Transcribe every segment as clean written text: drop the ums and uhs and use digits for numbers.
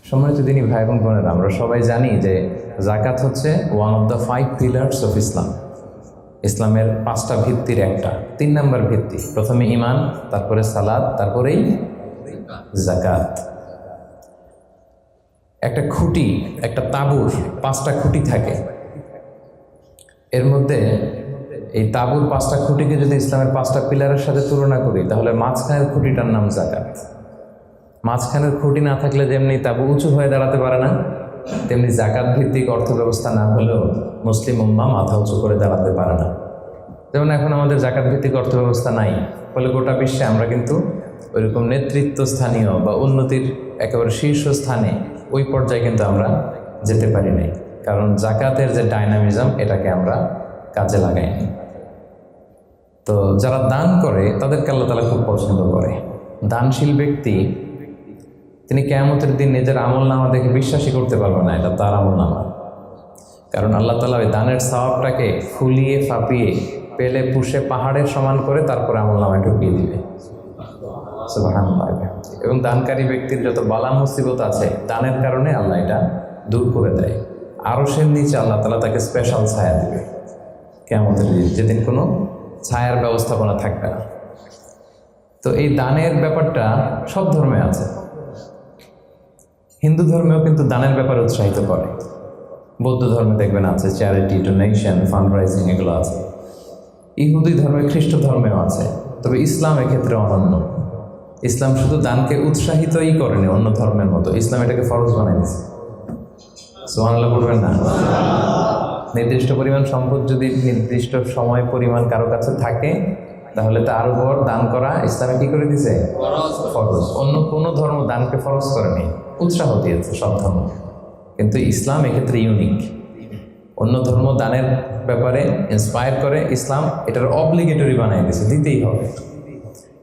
সম্মানিত দিনী ভাই এবং বোনেরা, আমরা সবাই জানি যে যাকাত হচ্ছে one of the 5 pillars of Islam. ইসলামের 5টা ভিত্তির একটা 3 নম্বর ভিত্তি। প্রথমে ঈমান, তারপরে সালাত, তারপরেই যাকাত। একটা খুঁটি, একটা তাঁবুর 5টা খুঁটি থাকে। এর মধ্যে এই তাঁবুর 5টা খুঁটিকে যদি ইসলামের 5টা পিলারের সাথে তুলনা করি, তাহলে মাঝখানের খুঁটিটার নাম যাকাত। মাঝখানের খুঁটি না থাকলে যেমনি তাঁবু উঁচু হয়ে দাঁড়াতে পারে না, তেমনি যাকাত ভিত্তিক অর্থ ব্যবস্থা না হলেও মুসলিম উম্মাহ মাথা উঁচু করে দাঁড়াতে পারে না। যেমন এখন আমাদের যাকাত ভিত্তিক অর্থ ব্যবস্থা নাই, ফলে গোটা বিশ্বে আমরা কিন্তু ওইরকম নেতৃত্ব স্থানীয় বা উন্নতির একেবারে শীর্ষস্থানে ওই পর্যায়ে কিন্তু আমরা যেতে পারি নাই, কারণ যাকাতের যে ডাইনামিজম এটাকে আমরা কাজে লাগাইনি। তো যারা দান করে তাদেরকে আল্লাহ তাআলা খুব পছন্দ করে। দানশীল ব্যক্তি তিনি কিয়ামতের দিন নিজের আমলনামা দেখে বিশ্বাসই করতে পারবে না এটা তার আমলনামা, কারণ আল্লাহ তাআলা ওই দানের সওয়াবটাকে ফুলিয়ে ফাঁপিয়ে পেলে পুষে পাহাড়ের সমান করে তারপরে আমলনামায় ঢুকিয়ে দিবে। সুবহানাল্লাহ। এবং দানকারী ব্যক্তির যত বালা মুসিবত আছে দানের কারণে আল্লাহ এটা দূর করে দেয়। আরশের নিচে আল্লাহ তাআলা তাকে স্পেশাল ছায়া দেবে কিয়ামতের দিন, যেদিন কোনো ছায়ার ব্যবস্থাপনা থাকবে না। তো এই দানের ব্যাপারটা সব ধর্মে আছে। হিন্দু ধর্মেও কিন্তু দানের ব্যাপারে উৎসাহিত করে। বৌদ্ধ ধর্মে দেখবেন আছে চ্যারিটি, ডোনেশন, ফান্ড রাইজিং, এগুলো আছে। ইহুদি ধর্মে, খ্রিস্ট ধর্মেও আছে। তবে ইসলাম এক্ষেত্রে অনন্য। ইসলাম শুধু দানকে উৎসাহিতই করেনি অন্য ধর্মের মতো, ইসলাম এটাকে ফরজ বানাই দিয়েছে। সুবহানাল্লাহ বলবেন না? নির্দিষ্ট পরিমাণ সম্পদ যদি নির্দিষ্ট সময় পরিমাণ কারো কাছে থাকে, তাহলে তার উপর দান করা ইসলামে কি করে দিয়েছে? ফরজ। অন্য কোনো ধর্ম দানকে ফরজ করেনি, উৎসাহ দিয়েছে সব ধর্ম, কিন্তু ইসলাম এক্ষেত্রে ইউনিক। অন্য ধর্ম দানের ব্যাপারে ইন্সপায়ার করে, ইসলাম এটার অব্লিগেটরি বানিয়ে দিয়েছে, দিতেই হবে।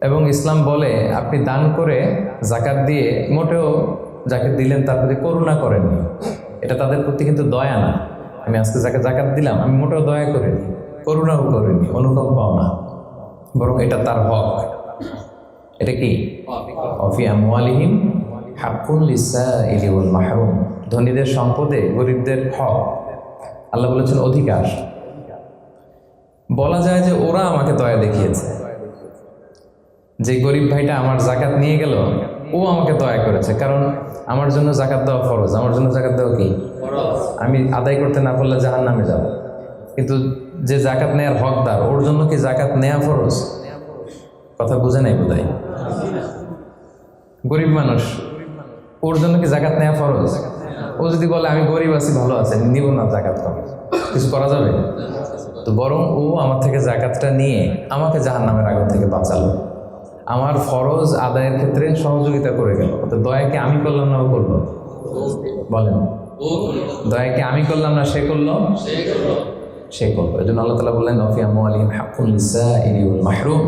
এবং ইসলাম বলে আপনি দান করে যাকাত দিয়ে মোটেও যাকে দিলেন তার প্রতি করুণা করেননি, এটা তাদের প্রতি কিন্তু দয়া না। আমি আজকে যাকে যাকাত দিলাম আমি মোটেও দয়া করিনি, করুণাও করিনি, অনুকম্পাও না, বরং এটা তার হক। এটা কি? অফি আমওয়ালিহিম হাক্কুন লিসাইলি ওয়াল মাহরুম। ধনীদের সম্পদে গরিবদের হক। আল্লাহ বলেছেন অধিকার। বলা যায় যে ওরা আমাকে দয়া দেখিয়েছে, যে গরিব ভাইটা আমার যাকাত নিয়ে গেল ও আমাকে দয়া করেছে, কারণ আমার জন্য যাকাত দেওয়া ফরজ। আমার জন্য যাকাত দেওয়া কি? আমি আদায় করতে না পারলে জাহান্নামে যাব। কিন্তু যে যাকাত নেয়ার হকদার ওর জন্য কি যাকাত নেওয়া ফরজ? কথা বুঝে নাই বোধহয়। গরিব মানুষ, ওর জন্য কি যাকাত নেওয়া ফরজ? ও যদি বলে আমি গরিব আছি, ভালো আছে, নিব না যাকাত, কিছু করা যাবে? তো বরং ও আমার থেকে যাকাতটা নিয়ে আমাকে জাহান্নামের আগুন থেকে বাঁচালো, আমার ফরজ আদায়ের ক্ষেত্রে সহযোগিতা করে গেল। তো দয়াকে আমি করলাম না ও করলো? বলেন, দয়াকে আমি করলাম না সে করলো? সে করলো। এই জন্য আল্লাহ তাআলা বললেন অফি আমওয়ালিহিম হাক্কুন লিসাইলি ওয়াল মাহরুম।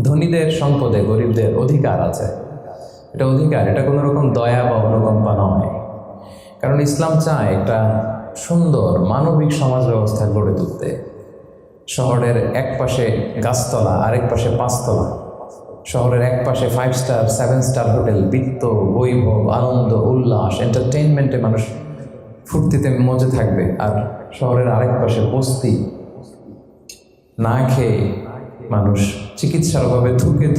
ধনীদের সম্পদে গরিবদের অধিকার আছে। এটা অধিকার, এটা কোনো রকম দয়া বা অনুকম্পা নয়। কারণ ইসলাম চায় একটা সুন্দর মানবিক সমাজ ব্যবস্থা গড়ে তুলতে। শহরের এক পাশে গাছতলা, আরেক পাশে 5তলা। শহরের এক পাশে 5 স্টার 7 স্টার হোটেল, বৃত্ত, বৈভব, আনন্দ, উল্লাস, এন্টারটেইনমেন্টে মানুষ ফুর্তিতে মজে থাকবে। আর শহরের আরেক পাশে বস্তি, না খেয়ে মানুষ চিকিৎসার অভাবে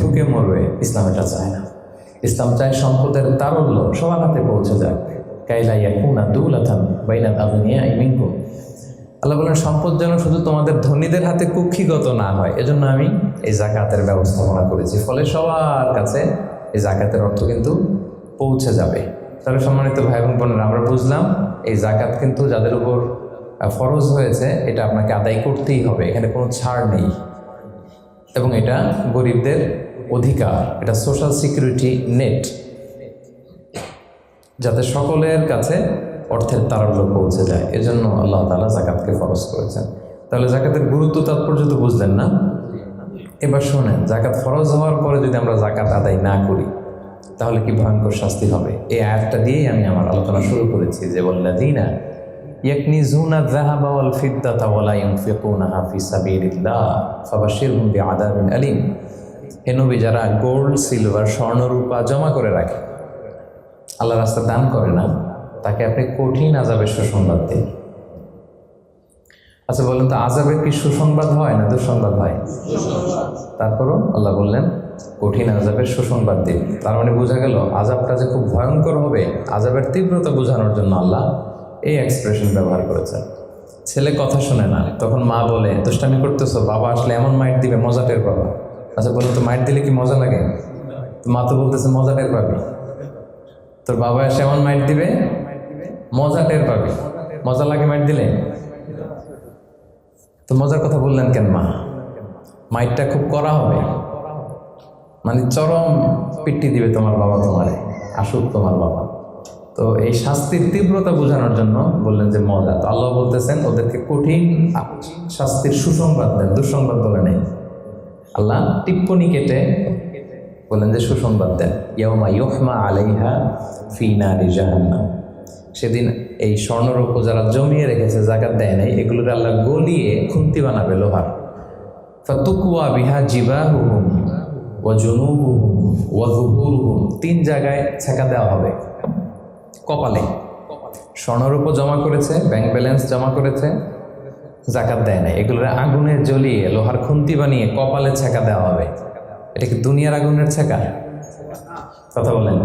থুকে মরবে। ইসলাম এটা চায় না। ইসলাম চায় সম্পদের তারল্য সবার হাতে পৌঁছে যায়। কাইলা ইয়াকুনা দুলাতান বাইনাল আগনিয়াই মিনকুম। আল্লাহ বলেন সম্পদ যেন শুধু তোমাদের ধনীদের হাতে কুক্ষিগত না হয়, এজন্য আমি এই যাকাতের ব্যবস্থাপনা করেছি। ফলে সবার কাছে এই যাকাতের অর্থ কিন্তু পৌঁছে যাবে। তাহলে সম্মানিত ভাই এবং বোনেরা, আমরা বুঝলাম এই যাকাত কিন্তু যাদের উপর ফরজ হয়েছে এটা আপনাকে আদায় করতেই হবে, এখানে কোনো ছাড় নেই। এবং এটা গরিবদের অধিকার, এটা সোশ্যাল সিকিউরিটি নেট, যাতে সকলের কাছে অর্থের তারল্য পৌঁছে যায়। এজন্য আল্লাহ তাআলা যাকাতকে ফরজ করেছেন। তাহলে যাকাতের গুরুত্ব তাৎপর্য তো বুঝলেন না? এবার শোনেন, যাকাত ফরজ হওয়ার পরে যদি আমরা যাকাত আদায় না করি তাহলে কি ভয়ঙ্কর শাস্তি হবে। এই আয়াতটা দিয়েই আমি আমার আলোচনা শুরু করেছি, যে ওয়াল্লাযীনা ইয়াকনিজুনা আয-যাহাবা ওয়াল ফিদ্দাতা ওয়া লা ইউনফিকুনাহা ফি সাবিলিল্লাহ ফাবাশশিরহুম বিআযাবিন আলীম। হে নবী, যারা গোল্ড, সিলভার, স্বর্ণ, রূপা জমা করে রাখে আল্লাহ রাস্তা দান করে না, তাকে আপনি কঠিন আযাবের সুসংবাদ দিন। আচ্ছা বলেন তো, আযাবের কি সুসংবাদ হয় না দুঃসংবাদ হয়? তারপরও আল্লাহ বললেন কঠিন আযাবের সুসংবাদ দিন। তার মানে বোঝা গেল আযাবটা যে খুব ভয়ঙ্কর হবে, আযাবের তীব্রতা বোঝানোর জন্য আল্লাহ এই এক্সপ্রেশন ব্যবহার করেছেন। ছেলে কথা শোনে না, তখন মা বলে দুষ্টামি করতেছো, বাবা আসলে এমন মাইট দিবে মজা টের পাবা। আচ্ছা বলো তো, মাইট দিলে কি মজা লাগে? মা তো বলতেছে মজা টের পাবে। তোর বাবা এসে এমন মাইট দিবে মজা টের পাবে। মজা লাগে মাইট দিলে? তো মজার কথা বললেন কেন মা? মাইটটা খুব কড়া হবে, মানে চরম পিট্টি দিবে তোমার বাবা, তোমারে আসুক তোমার বাবা। তো এই শাস্তির তীব্রতা বোঝানোর জন্য বললেন যে মজা। তো আল্লাহ বলতেছেন ওদেরকে কঠিন শাস্তির সুসংবাদ দেন, দুঃসংবাদ বলে নেই। আল্লাহ টিপ্পনি কেটে বললেন যে সুসংবাদ দেন, ইয়াউমা ইউহমা আলাইহা ফি নারি জাহান্নাম। সেদিন এই স্বর্ণরৌপ্য যারা জমিয়ে রেখেছে, জাকাত দেয় নাই, এগুলোর আল্লাহ গলিয়ে খুন্তি বানাবে লোহার। ফাতুকওয়া বিহা জিবাহুহুম ওয়া জুনুবুহুম ওয়া যুহুরুহুম, 3 জায়গায় ছেঁকা দেওয়া হবে। কপালে স্বর্ণরৌপ্য জমা করেছে, ব্যাংক ব্যালেন্স জমা করেছে, জাকাত দেয় নাই, এগুলোর আগুনে জ্বলিয়ে লোহার খুন্তি বানিয়ে কপালে ছেঁকা দেওয়া হবে। এটা কি দুনিয়ার আগুনের ছেঁকা? কথা বলেন।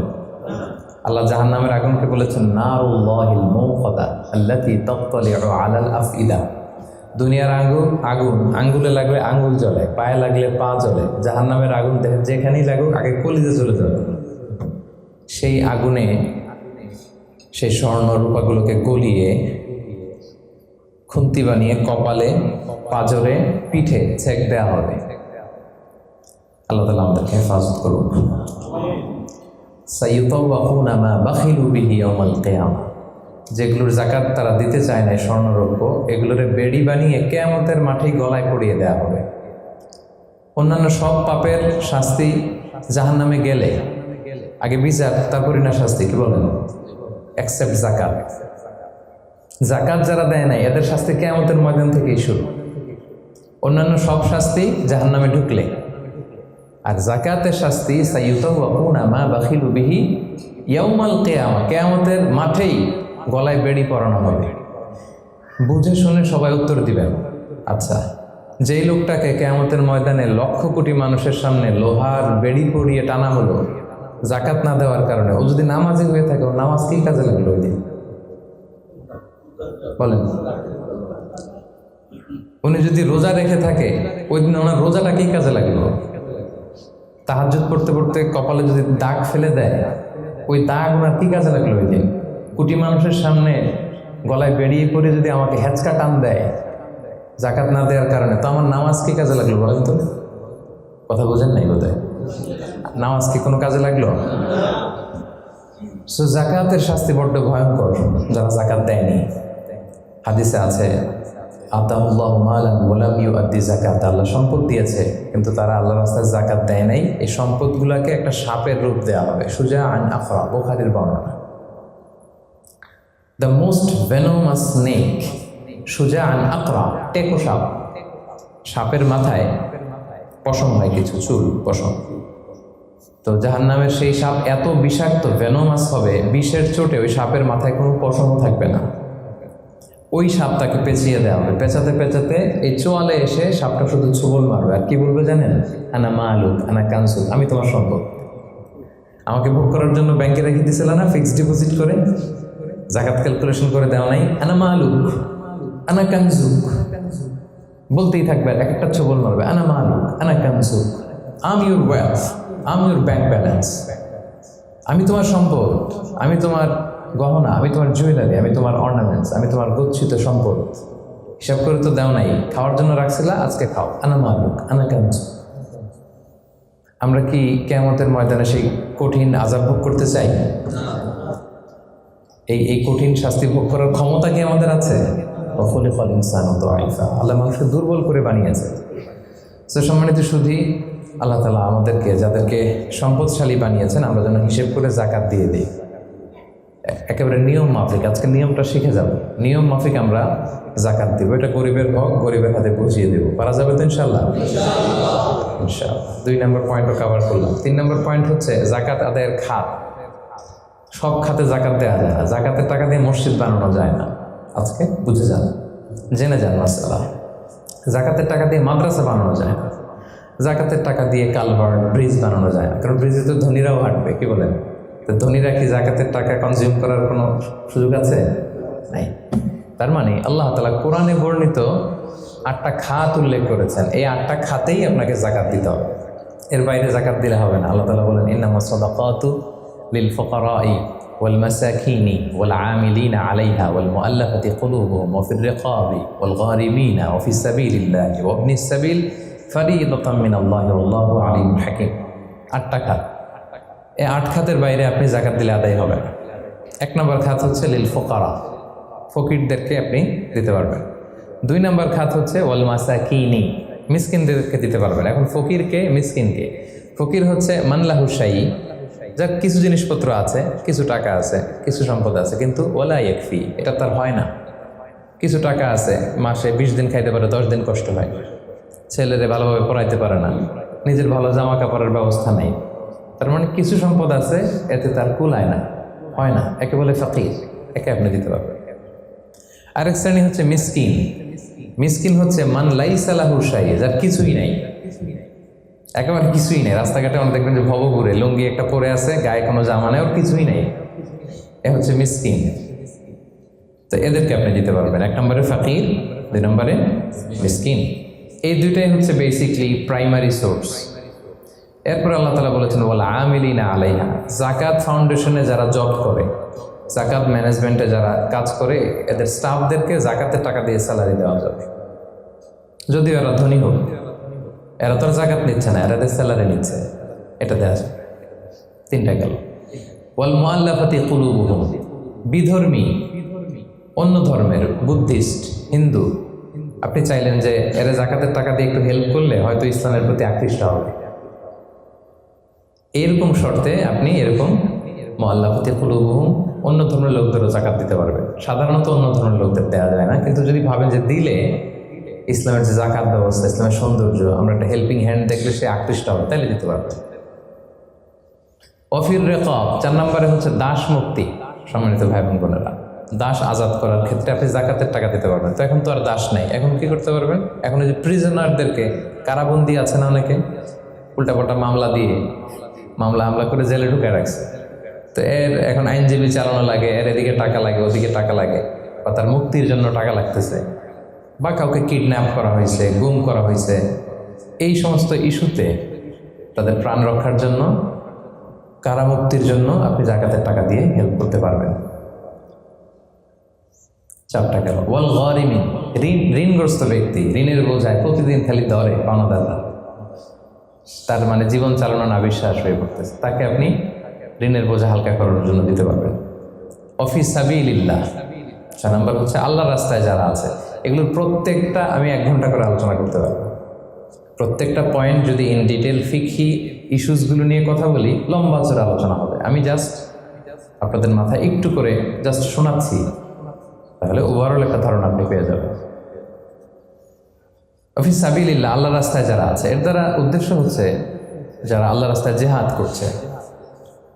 আল্লাহ জাহান্নামের আগুনকে বলেছেন নারুল্লাহিল মুওকাদা আল্লাতী তাত্তালিউ আলাল আফইদা। দুনিয়ার আগুন আঙ্গুলে লাগলে আঙ্গুল জ্বলে, পায়ে লাগলে পা জ্বলে। জাহান্নামের আগুন দেখেন যেখানেই লাগুক আগে কলিজে চলে যাবে। সেই আগুনে সেই স্বর্ণ রূপাগুলোকে গলিয়ে খুন্তি বানিয়ে কপালে, পাজরে, পিঠে ছেক দেওয়া হবে। আল্লাহ তাআলা আমাদেরকে হেফাজত করুন। সাইয়ুতাওয়াকুনা মা বাখিলু বিহি ইয়াওমাল কিয়ামা, যেগুলোর জাকাত তারা দিতে চায় না স্বর্ণরৌপ্য, এগুলোর বেড়ি বানিয়ে কিয়ামতের মাঠেই গলায় পরিয়ে দেওয়া হবে। অন্যান্য সব পাপের শাস্তি জাহান্নামে গেলে আগে বিচার, তারপরে না শাস্তি, কি বলেন? এক্সেপ্ট জাকাত। জাকাত যারা দেয় নাই এদের শাস্তি কিয়ামতের ময়দান থেকেই শুরু। অন্যান্য সব শাস্তি জাহান্নামে ঢুকলে, আর জাকাতের শাস্তি সাইয়ুতাওয়াকুনা মা বাখিলু বিহি ইয়াউমাল কিয়ামা, কিয়ামতের মাঠেই গলায় বেড়ি পরানো হবে। বুঝে শুনে সবাই উত্তর দিবেন। আচ্ছা, যেই লোকটাকে কিয়ামতের ময়দানে লক্ষ কোটি মানুষের সামনে লোহার বেড়ি পরিয়ে টানা হলো জাকাত না দেওয়ার কারণে, ও যদি নামাজি হয়ে থাকে, ও নামাজ কি কাজে লাগলো ওই দিন? বলেন। উনি যদি রোজা রেখে থাকে, ওই দিন ওনার রোজাটা কি কাজে লাগলো? তাহাজ্জুদ পড়তে পড়তে কপালে যদি দাগ ফেলে দেয়, ওই দাগ ওনার কি কাজে লাগলো ওই দিন? কোটি মানুষের সামনে গলায় বেরিয়ে পড়ে যদি আমাকে হেঁচকা টান দেয় জাকাত না দেওয়ার কারণে, তো আমার নামাজ কি কাজে লাগলো বলেন তো? কথা বোঝেন নাই বোধহয়। নামাজ কি কোনো কাজে লাগলো? সো জাকাতের শাস্তি বড্ড ভয়ঙ্কর যারা জাকাত দেয়নি। হাদিসে আছে আতাহুল্লাহু মালান ওয়া লাম ইউআদ্দি যাকাত, আল্লাহ সম্পদ দিয়েছে কিন্তু তারা আল্লাহর রাস্তায় জাকাত দেয় নাই। এই সম্পদগুলোকে একটা সাপের রূপ দেওয়া হবে। সুজা আন আফরা, বুখারীর বর্ণনা। দ্য মোস্ট ভেনোমাস স্নেক, সুজা আন আকরা, টেকো সাপ। সাপের মাথায় পশম হয়, কিছু চুল পশম। তো জাহান্নামের সেই সাপ এত বিষাক্ত, ভেনোমাস হবে, বিষের চোটে ওই সাপের মাথায় কোনো পশমও থাকবে না। ওই সাপটাকে পেঁচিয়ে দেওয়া হবে। পেঁচাতে পেঁচাতে এই চোয়ালে এসে সাপটা শুধু ছোবল মারবে, আর কি বলবে জানেন? আনা মালুক আনা কানসুক, আমি তোমার সম্পদ। আমাকে ভোগ করার জন্য ব্যাংকে রেখে দিয়েছিল না, ফিক্সড ডিপোজিট করে, জাকাত ক্যালকুলেশন করে দেওয়া নাই। আনা মালুক আনা কানসুক বলতেই থাকবে, এক একটা ছোবল মারবে। আনা মালুক আনা কানসুক, am your wealth, am your bank balance, আমি তোমার সম্পদ, আমি তোমার গহনা, আমি তোমার জুয়েলারি, আমি তোমার অর্নামেন্টস, আমি তোমার গচ্ছিত সম্পদ। হিসাব করে তো দেও নাই, খাওয়ার জন্য রাখছিলা, আজকে খাও। আনা মালুক আনা কানসুক। আমরা কি কিয়ামতের ময়দানে সেই কঠিন আযাব ভোগ করতে চাই? এই কঠিন শাস্তি ভোগ করার ক্ষমতা কি আমাদের আছে? খুলিকাল ইনসানু দাঈফা, আল্লাহ মানুষকে দুর্বল করে বানিয়েছে। সো সম্মানিত সুধী, আল্লাহ তাআলা আমাদেরকে, যাদেরকে সম্পদশালী বানিয়েছেন, আমরা যেন হিসেব করে জাকাত দিয়ে দিই। একেবারে নিয়ম মাফিক, আজকে নিয়মটা শিখে যাব। নিয়ম মাফিক আমরা জাকাত দিব। এটা গরিবের হক, গরিবের হাতে বুঝিয়ে দেবো। পারা যাবে তো ইনশাআল্লাহ? ইনশাআল্লাহ। 2 নম্বর পয়েন্টও কভার করলাম। 3 নম্বর পয়েন্ট হচ্ছে জাকাত আদায়ের খাত। সব খাতে জাকাত দেওয়া যায় না, জাকাতের টাকা দিয়ে মসজিদ বানানো যায় না। আজকে বুঝে যান, জেনে যান মাসালা। জাকাতের টাকা দিয়ে মাদ্রাসা বানানো যায় না, জাকাতের টাকা দিয়ে কালভার্ট ব্রিজ বানানো যায় না, কারণ ব্রিজে তো ধনীরাও হাঁটবে, কি বলেন? তো ধনীরা কি জাকাতের টাকা কনজিউম করার কোনো সুযোগ আছে? নাই। তার মানে আল্লাহ তাআলা কোরআনে বর্ণিত 8টা খাত উল্লেখ করেছেন, এই 8টা খাতেই আপনাকে জাকাত দিতে হবে, এর বাইরে জাকাত দিলে হবে না। আল্লাহ তাআলা বলেন ইন্নামাস সাদাকাতু লিল ফুকারাই ওয়াল মাসাকিনি ওয়াল আমিলিনা আলাইহা ওয়াল মুআল্লাফাতি কুলুবুহুম ওয়া ফির রিকাবি ওয়াল গারিমিনা ওয়া ফিস সাবিলিল্লাহি ওয়া ইবনিস সাবিল ফারিদাতাম মিনাল্লাহি ওয়াল্লাহু আলিমুল হাকিম। 8টা খাত, এই 8 খাতের বাইরে আপনি জাকাত দিলে আদায় হবে না। 1 নম্বর খাত হচ্ছে লিল ফুকারা, ফকিরদেরকে আপনি দিতে পারবেন। 2 নম্বর খাত হচ্ছে ওয়াল মাসাকিনি, মিসকিনদেরকে দিতে পারবেন। এখন ফকিরকে, মিসকিনকে, ফকির হচ্ছে মানলাহু শাই, যার কিছু জিনিসপত্র আছে, কিছু টাকা আছে, কিছু সম্পদ আছে, কিন্তু ওয়ালা ইয়াকফি, এটা তার হয় না। কিছু টাকা আছে, মাসে 20 দিন খাইতে পারে, 10 দিন কষ্ট হয়, ছেলেরে ভালোভাবে পড়াইতে পারে না, নিজের ভালো জামা কাপড়ের ব্যবস্থা নেই, তার মানে কিছু সম্পদ আছে, এতে তার কুলায় না, হয় না, একে বলে ফকির, একে আপনি দিতে পারবেন। আরেক শ্রেণী হচ্ছে মিসকিন। মিসকিন হচ্ছে মান লাইসা লাহু শাই, যার কিছুই নাই, একেবারে কিছুই নেই। রাস্তাঘাটে অনেক দেখবেন যে ভবঘুরে লুঙ্গি একটা পরে আছে, গায়ে কোনো জামা নেই, ওর কিছুই নেই, এ হচ্ছে মিসকিন। তো এদেরকে আপনি দিতে পারবেন। 1 নম্বরে ফকির, 2 নম্বরে মিসকিন। এই দুইটাই হচ্ছে বেসিকলি প্রাইমারি সোর্স। এরপর আল্লাহ তাআলা বলেছেন ওয়াল আমিলিনা আলাইহা, জাকাত ফাউন্ডেশনে যারা জব করে, জাকাত ম্যানেজমেন্টে যারা কাজ করে, এদের স্টাফদেরকে জাকাতের টাকা দিয়ে স্যালারি দেওয়া যাবে। যদিও এরা ধনী হোক, এরা তো জাকাত নিচ্ছে না, এরা স্যালারি নিচ্ছে, এটা দেওয়া যাবে। 3টা গেল। ওয়াল মুআল্লাফাতি কুলুবুহুম, বিধর্মী, অন্য ধর্মের, বুদ্ধিস্ট, হিন্দু, আপনি চাইলেন যে এরা জাকাতের টাকা দিয়ে একটু হেল্প করলে হয়তো ইসলামের প্রতি আকৃষ্ট হবে, এরকম শর্তে আপনি এরকম মুআল্লাফাতি কুলুবুহুম, অন্য ধর্মের লোকদেরও জাকাত দিতে পারবেন। সাধারণত অন্য ধর্মের লোকদের দেওয়া যায় না, কিন্তু যদি ভাবেন যে দিলে ইসলামের যে জাকাত ব্যবস্থা, ইসলামের সৌন্দর্য, আমরা একটা হেল্পিং হ্যান্ড দেখলে সে আকৃষ্ট হবে, তাহলে দিতে পারবেন। ওয়াফির রিকাব, 4 নম্বরে হচ্ছে দাস মুক্তি। সম্মানিত ভাই বোন বোনেরা, দাস আজাদ করার ক্ষেত্রে আপনি জাকাতের টাকা দিতে পারবেন। তো এখন তো আর দাস নাই, এখন কি করতে পারবেন? এখন এই যে প্রিজনারদেরকে, কারাবন্দি আছে না অনেকে, উল্টাপাল্টা মামলা দিয়ে হামলা করে জেলে ঢুকে রাখছে, তো এর এখন আইনজীবী চালানো লাগে, এর এদিকে টাকা লাগে, ওদিকে টাকা লাগে, বা তার মুক্তির জন্য টাকা লাগতেছে, বা কাউকে কিডন্যাপ করা হয়েছে, গুম করা হয়েছে, এই সমস্ত ইস্যুতে তাদের প্রাণ রক্ষার জন্য, কারামুক্তির জন্য আপনি জাকাতের টাকা দিয়ে হেল্প করতে পারবেন। 4টা গেল। ওয়াল গারিমিন, ঋণগ্রস্ত ব্যক্তি, ঋণের বোঝায় প্রতিদিন খালি ধরে পাওনাদাররা, তার মানে জীবন চালানো না বিশ্বাস হয়ে পড়তেছে, তাকে আপনি ঋণের বোঝা হালকা করার জন্য দিতে পারবেন। অফিস সাবিলিল্লাহ, 4 নম্বর হচ্ছে আল্লাহর রাস্তায় যারা আছে। এগুলোর প্রত্যেকটা আমি 1 ঘন্টা করে আলোচনা করতে পারবো। প্রত্যেকটা পয়েন্ট যদি ইন ডিটেল ফিকহি ইস্যুসগুলো নিয়ে কথা বলি, লম্বা চড়া আলোচনা হবে। আমি জাস্ট আপনাদের মাথায় একটু করে জাস্ট শোনাচ্ছি, তাহলে ওভারঅল একটা ধারণা আপনি পেয়ে যাবেন। অফিস সাবিলিল্লাহ, আল্লাহর রাস্তায় যারা আছে, এর দ্বারা উদ্দেশ্য হচ্ছে যারা আল্লাহর রাস্তায় জেহাদ করছে,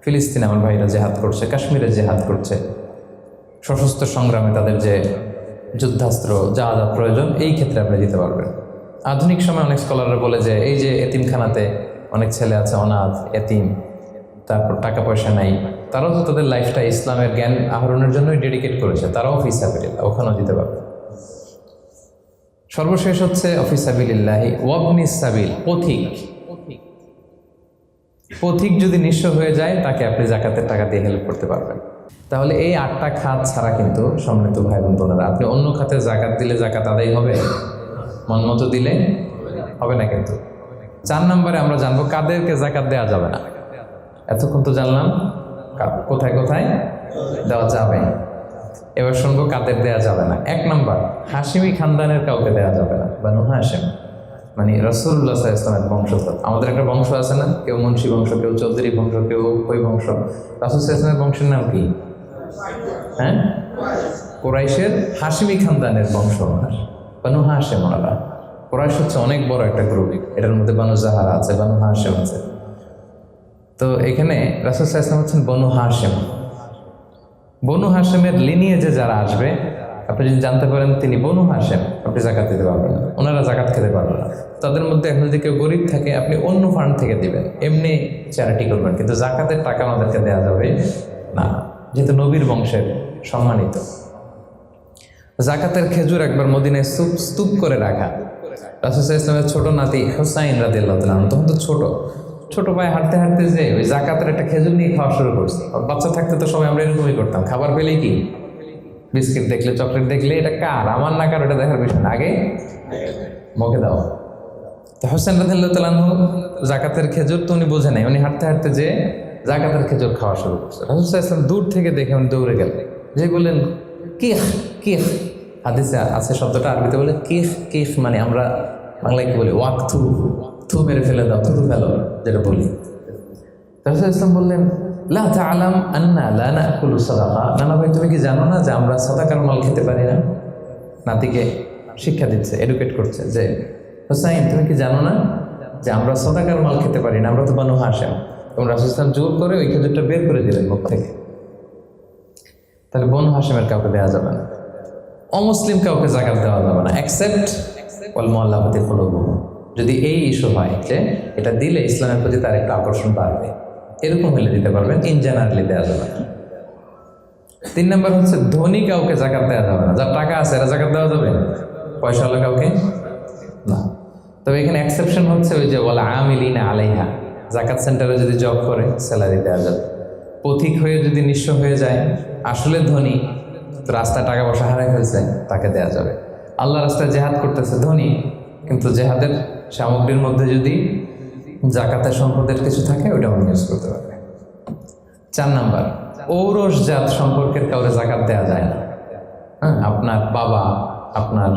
ফিলিস্তিনে আমার ভাইরা জেহাদ করছে, কাশ্মীরে জেহাদ করছে, সশস্ত্র সংগ্রামে তাদের যে যুদ্ধাস্ত্র যা যা প্রয়োজন, এই ক্ষেত্রে আপনি দিতে পারবেন। আধুনিক সময় অনেক স্কলাররা বলে যে এই যে এতিমখানাতে অনেক ছেলে আছে, অনাথ, এতিম, তারপর টাকা পয়সা নাই, তারাও তো তাদের লাইফটা ইসলামের জ্ঞান আহরণের জন্যই ডেডিকেট করেছে, তারাও ফি সাবিলিল্লাহ, ওখানেও দিতে পারবে। সর্বশেষ হচ্ছে অফিস সাবিলিল্লাহি ওয়াবনিস সাবিল, পথিক যদি নিঃস্ব হয়ে যায়, তাকে আপনি জাকাতের টাকা দিয়ে হেল্প করতে পারবেন। তাহলে এই 8টা খাত ছাড়া কিন্তু সম্মানিত ভাই বোন বোনেরা, আপনি অন্য খাতে জাকাত দিলে জাকাত আদায় হবে, মন মতো দিলে হবে না। কিন্তু 4 নম্বরে আমরা জানবো কাদেরকে জাকাত দেওয়া যাবে না। এতক্ষণ তো জানলাম কোথায় কোথায় দেওয়া যাবে, এবার শুনবো কাদের দেওয়া যাবে না। 1 নম্বর, হাশিমি খানদানের কাউকে দেওয়া যাবে না। বানু হাশিম মানে রাসূলুল্লাহ সাল্লাল্লাহু আলাইহি ওয়াসাল্লামের বংশধর। আমাদের একটা বংশ আছে না, কেউ মুন্সি বংশ, কেউ চৌধুরী বংশ, কেউ ওই বংশ। রাসূল সাল্লাল্লাহু আলাইহি ওয়াসাল্লামের বংশের নাম কি? হ্যাঁ, কুরাইশের হাশিমি খানদানের বংশধর বানু হাশিম। ওরা কুরাইশ হচ্ছে অনেক বড় একটা গ্রুপ, এটার মধ্যে বানু জাহারা আছে, বানু হাশিম আছে। তো এখানে রাসূল সাল্লাল্লাহু আলাইহি ওয়াসাল্লাম হচ্ছেন বানু হাশিম। বনু হাশেমের লিনিয়েজে যারা আসবে, আপনি যদি জানতে পারেন তিনি বনু হাশেম, আপনি জাকাত দিতে পারবেন না, ওনারা জাকাত খেতে পারবেন না। তাদের মধ্যে এখন যদি কেউ গরিব থাকে, আপনি অন্য ফান্ড থেকে দিবেন, এমনি চ্যারিটি করবেন, কিন্তু জাকাতের টাকা আমাদেরকে দেওয়া যাবে না, যেহেতু নবীর বংশের সম্মানিত। জাকাতের খেজুর একবার মদিনায় স্তূপ করে রাখা। রাসূল সাল্লাল্লাহু আলাইহি ওয়াসাল্লামের ছোট নাতি হুসাইন রাদিয়াল্লাহু তাআলা তখন তো ছোট পায়ে হাঁটতে হাঁটতে যে ওই জাকাতের একটা খেজুর নিয়ে খাওয়া শুরু করছে। বাচ্চা থাকতে তো সবাই আমরা এরকমই করতাম, খাবার পেলেই কি বিস্কিট দেখলে চকলেট দেখলে এটা কার, আমার না কার, এটা দেখার বিষয় না, আগে মুখে দাও। তো হুসাইন রাদিয়াল্লাহু তাআলা জাকাতের খেজুর তো উনি বোঝে নাই, উনি হাঁটতে হাঁটতে যে জাকাতের খেজুর খাওয়া শুরু করছে। রাসূল সাল্লাল্লাহু আলাইহি ওয়াসাল্লাম দূর থেকে দেখে উনি দৌড়ে গেলেন, যে বললেন কিখ কিখ, হাদিসে আছে শব্দটা, আরবিতে বলে কিখ কিখ, মানে আমরা বাংলায় কি বলি ওয়াক থু, থু মেরে ফেলে দাও, থু ফেলো যেটা বলি। রাসূল ইসলাম বললেন লা তা'লাম আন্না লা নাকুলু সাদাকা, নানা ভাই তুমি কি জানো না যে আমরা সাদাকার মাল খেতে পারি না? নাতিকে শিক্ষা দিচ্ছে, এডুকেট করছে যে হুসাইন তুমি কি জানো না যে আমরা সাদাকার মাল খেতে পারি না, আমরা তো বনু হাশেম। এবং রাসূল ইসলাম জোর করে ওই খেজুরটা বের করে দিলেন মুখ থেকে। তাহলে বনু হাশেমের কাউকে দেওয়া যাবে না, অমুসলিম কাউকে জাকাত দেওয়া যাবে না, এক্সেপ্ট ওয়াল মুআল্লাফাতি কুলুবুহুম, যদি এই ইস্যু হয় যে এটা দিলে ইসলামের প্রতি তার একটা আকর্ষণ বাড়বে, এরকম হলে দিতে পারবেন, ইন জেনারেলি দেওয়া যাবে না। 3 নম্বর হচ্ছে ধনী কাউকে জাকাত দেওয়া যাবে না, যার টাকা আছে এরা জাকাত দেওয়া যাবে, পয়সাওয়ালা কাউকে না। তবে এখানে এক্সেপশন হচ্ছে ওই যে ওয়াল আমিলিনা আলাইহা, জাকাত সেন্টারে যদি জব করে স্যালারি দেওয়া যাবে। পথিক হয়ে যদি নিঃস্ব হয়ে যায়, আসলে ধনী তো রাস্তায় টাকা পয়সা হারাই ফেলছে, তাকে দেওয়া যাবে। আল্লাহ রাস্তায় জেহাদ করতেছে ধনী, কিন্তু জেহাদের সামগ্রীর মধ্যে যদি জাকাতের সম্পদের কিছু থাকে ওইটা উনি ইউজ করতে পারবে। 4 নাম্বার, ঔরসজাত সম্পর্কের কাউরে জাকাত দেওয়া যায় না। হ্যাঁ, আপনার বাবা, আপনার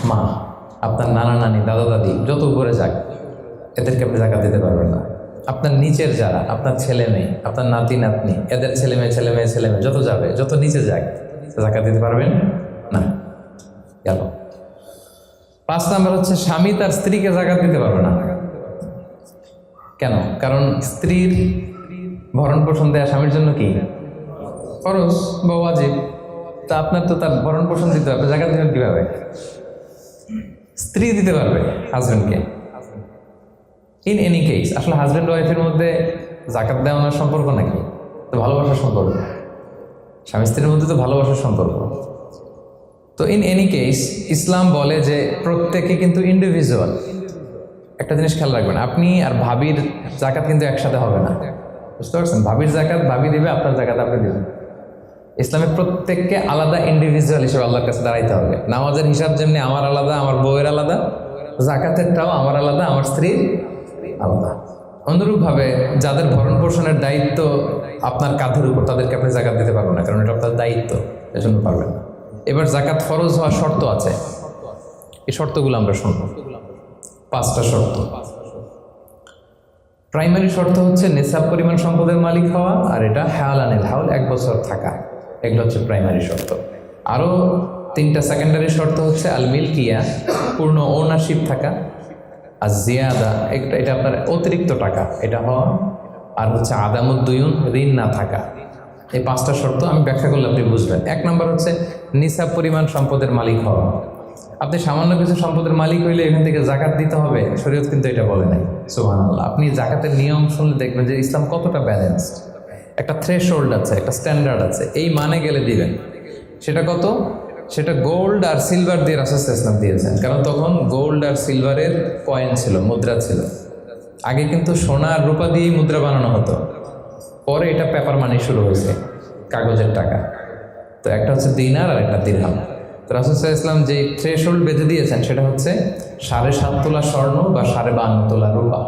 মা, আপনার নানা নানি, দাদা দাদি, যত উপরে যাক এদেরকে আপনি জাকাত দিতে পারবেন না। আপনার নিচের যারা, আপনার ছেলে মেয়ে, আপনার নাতি নাতনি, এদের ছেলে মেয়ে যত যাবে, যত নিচে যাক, জাকাত দিতে পারবেন না। গেল। 5 নাম্বার হচ্ছে স্বামী তার স্ত্রীকে জাকাত দিতে পারবে না। কেন? কারণ স্ত্রীর ভরণ পোষণ দেওয়া স্বামীর জন্য কি ফরজ বা ওয়াজিব। তা আপনার তো তার ভরণ পোষণ দিতে হবে, জাকাত দিবেন কিভাবে? স্ত্রী দিতে পারবে হাজবেন্ডকে। ইন এনি কেস আসলে হাজব্যান্ড ওয়াইফের মধ্যে জাকাত দেওয়ানোর সম্পর্ক নাকি? তো ভালোবাসার সম্পর্ক, স্বামী স্ত্রীর মধ্যে তো ভালোবাসার সম্পর্ক। তো ইন এনি কেস ইসলাম বলে যে প্রত্যেকে কিন্তু ইন্ডিভিজুয়াল। একটা জিনিস খেয়াল রাখবেন, আপনি আর ভাবির জাকাত কিন্তু একসাথে হবে না, বুঝতে পারছেন? ভাবির জাকাত ভাবি দিবে, আপনার জাকাত আপনি দিবেন। ইসলামের প্রত্যেককে আলাদা ইন্ডিভিজুয়াল হিসেবে আল্লাহর কাছে দাঁড়াইতে হবে। নামাজের হিসাব যেমনি আমার আলাদা, আমার বউয়ের আলাদা, জাকাতেরটাও আমার আলাদা, আমার স্ত্রীর আলাদা। অনুরূপভাবে যাদের ভরণ পোষণের দায়িত্ব আপনার কাঁধের উপর, তাদেরকে আপনি জাকাত দিতে পারবেন না, কারণ এটা আপনার দায়িত্ব, এজন্য পারবেন না। এবার জাকাত ফরজ হওয়ার শর্ত আছে, এই শর্তগুলো আমরা শুনব। 5টা শর্ত। প্রাইমারি শর্ত হচ্ছে নেসাব পরিমাণ সম্পদের মালিক হওয়া, আর এটা হালানিল হাউল 1 বছর থাকা, এগুলো হচ্ছে প্রাইমারি শর্ত। আরও 3টা সেকেন্ডারি শর্ত হচ্ছে আল মিলকিয়া, পূর্ণ ওনারশিপ থাকা, আর জিয়াদা, এটা আপনার অতিরিক্ত টাকা এটা হওয়া, আর হচ্ছে আদামুদ্দুয়ুন, ঋণ না থাকা। এই 5টা শর্ত আমি ব্যাখ্যা করলে আপনি বুঝবেন। 1 নম্বর হচ্ছে নিসাব পরিমাণ সম্পদের মালিক হওয়া। আপনি সামান্য কিছু সম্পদের মালিক হইলে এখান থেকে জাকাত দিতে হবে, শরীয়ত কিন্তু এটা বলে নাই। সুবহানাল্লাহ। আপনি জাকাতের নিয়ম শুনলে দেখবেন যে ইসলাম কতটা ব্যালেন্সড। একটা থ্রেশহোল্ড আছে, একটা স্ট্যান্ডার্ড আছে, এই মানে গেলে দিবেন। সেটা কত? সেটা গোল্ড আর সিলভার দিয়ে রাসূল সাল্লাল্লাহু আলাইহি ওয়াসাল্লাম দিয়েছেন, কারণ তখন গোল্ড আর সিলভারের কয়েন ছিল, মুদ্রা ছিল। আগে কিন্তু সোনা আর রূপা দিয়েই মুদ্রা বানানো হতো, পরে এটা পেপার মানি শুরু হয়েছে, কাগজের টাকা। তো একটা হচ্ছে দিনার আর একটা দিরহাম। তো রাসূল সাল্লাল্লাহু আলাইহি ওয়াসাল্লাম যে থ্রেশহোল্ড বেঁধে দিয়েছেন সেটা হচ্ছে 7.5 তোলা স্বর্ণ বা 52.5 তোলা রূপা।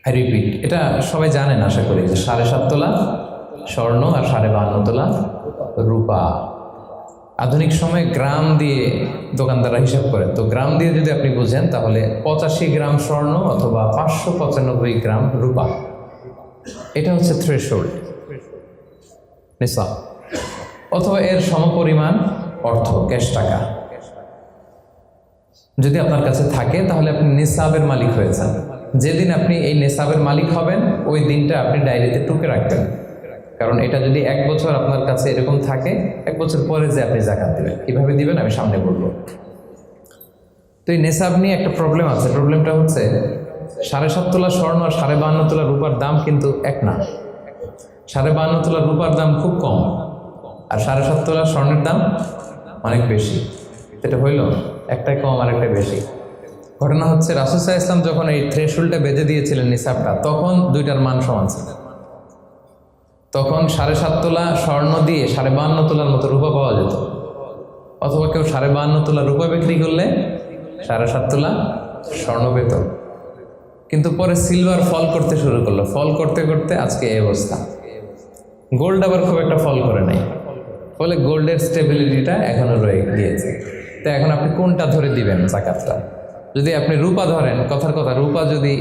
আই রিপিট, এটা সবাই জানেন আশা করি, যে 7.5 তোলা স্বর্ণ আর 52.5 তোলা রূপা। আধুনিক সময়ে গ্রাম দিয়ে দোকানদাররা হিসাব করেন, তো গ্রাম দিয়ে যদি আপনি বুঝেন তাহলে 85 গ্রাম স্বর্ণ অথবা 595 গ্রাম রূপা, এটা হচ্ছে থ্রেশহোল্ড নিসাব, অথবা এর সমপরিমাণ অর্থ, ক্যাশ টাকা যদি আপনার কাছে থাকে তাহলে আপনি নিসাবের মালিক হয়েছেন। যেদিন আপনি এই নিসাবের মালিক হবেন ওই দিনটা আপনি ডায়েরিতে টুকে রাখবেন কারণ এটা যদি 1 বছর আপনার কাছে এরকম থাকে, 1 বছর পরে যে আপনি জাকাত দিবেন, কিভাবে দিবেন আমি সামনে বলবো। তো এই নেশাব নিয়ে একটা প্রবলেম আছে। প্রবলেমটা হচ্ছে 7.5 তোলা স্বর্ণ আর 52.5 তোলা রূপার দাম কিন্তু এক না। 52.5 তোলা রূপার দাম খুব কম, আর 7.5 তোলা স্বর্ণের দাম অনেক বেশি। এটা হইল একটাই কম আর একটা বেশি। ঘটনা হচ্ছে রাসূল সাল্লাল্লাহু আলাইহি ওয়াসাল্লাম যখন এই থ্রেশহোল্ডটা বেঁধে দিয়েছিলেন নিসাবটা, তখন দুইটার মান সমান ছিল। তখন 7.5 তোলা স্বর্ণ দিয়ে 52.5 তোলার মতো রূপা পাওয়া যেত, অথবা কেউ 52.5 তোলা রূপা বিক্রি করলে 7.5 তোলা স্বর্ণ পেত। কিন্তু পরে সিলভার ফল করতে শুরু করলো, ফল করতে করতে আজকে এই অবস্থা। গোল্ড আবার খুব একটা ফল করে নাই, ফলে গোল্ডের স্টেবিলিটিটা এখনো রয়ে গিয়েছে। তো এখন আপনি কোনটা ধরে দিবেন জাকাতটা? যদি আপনি রূপা ধরেন, কথার কথা, রূপা যদি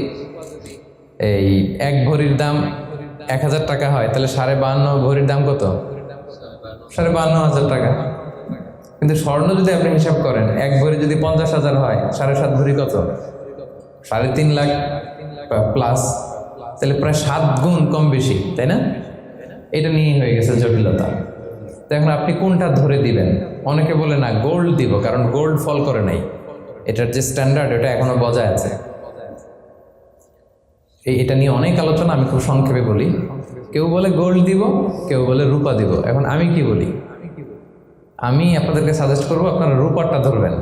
এই 1 ভরির দাম 1000 টাকা হয়, তাহলে 52.5 ভরির দাম কত? 52,500 টাকা। কিন্তু স্বর্ণ যদি আপনি হিসাব করেন, 1 ভরি যদি 50,000 হয়, 7.5 ভরি কত? 3.5 লাখ প্লাস, তাহলে প্রায় 7 গুণ কম বেশি, তাই না? এটা নিয়ে হয়ে গেছে জটিলতা। তো এখন আপনি কোনটা ধরে দিবেন? অনেকে বলে না গোল্ড দিব, কারণ গোল্ড ফল করে নাই, এটার যে স্ট্যান্ডার্ড এটা এখনো বজায় আছে। এটা নিয়ে অনেক আলোচনা, আমি খুব সংক্ষেপে বলি। কেউ বলে গোল্ড দিব, কেউ বলে রূপা দিব। এখন আমি কি বলি? আমি আপনাদেরকে সাজেস্ট করবো আপনারা রূপারটা ধরবেন।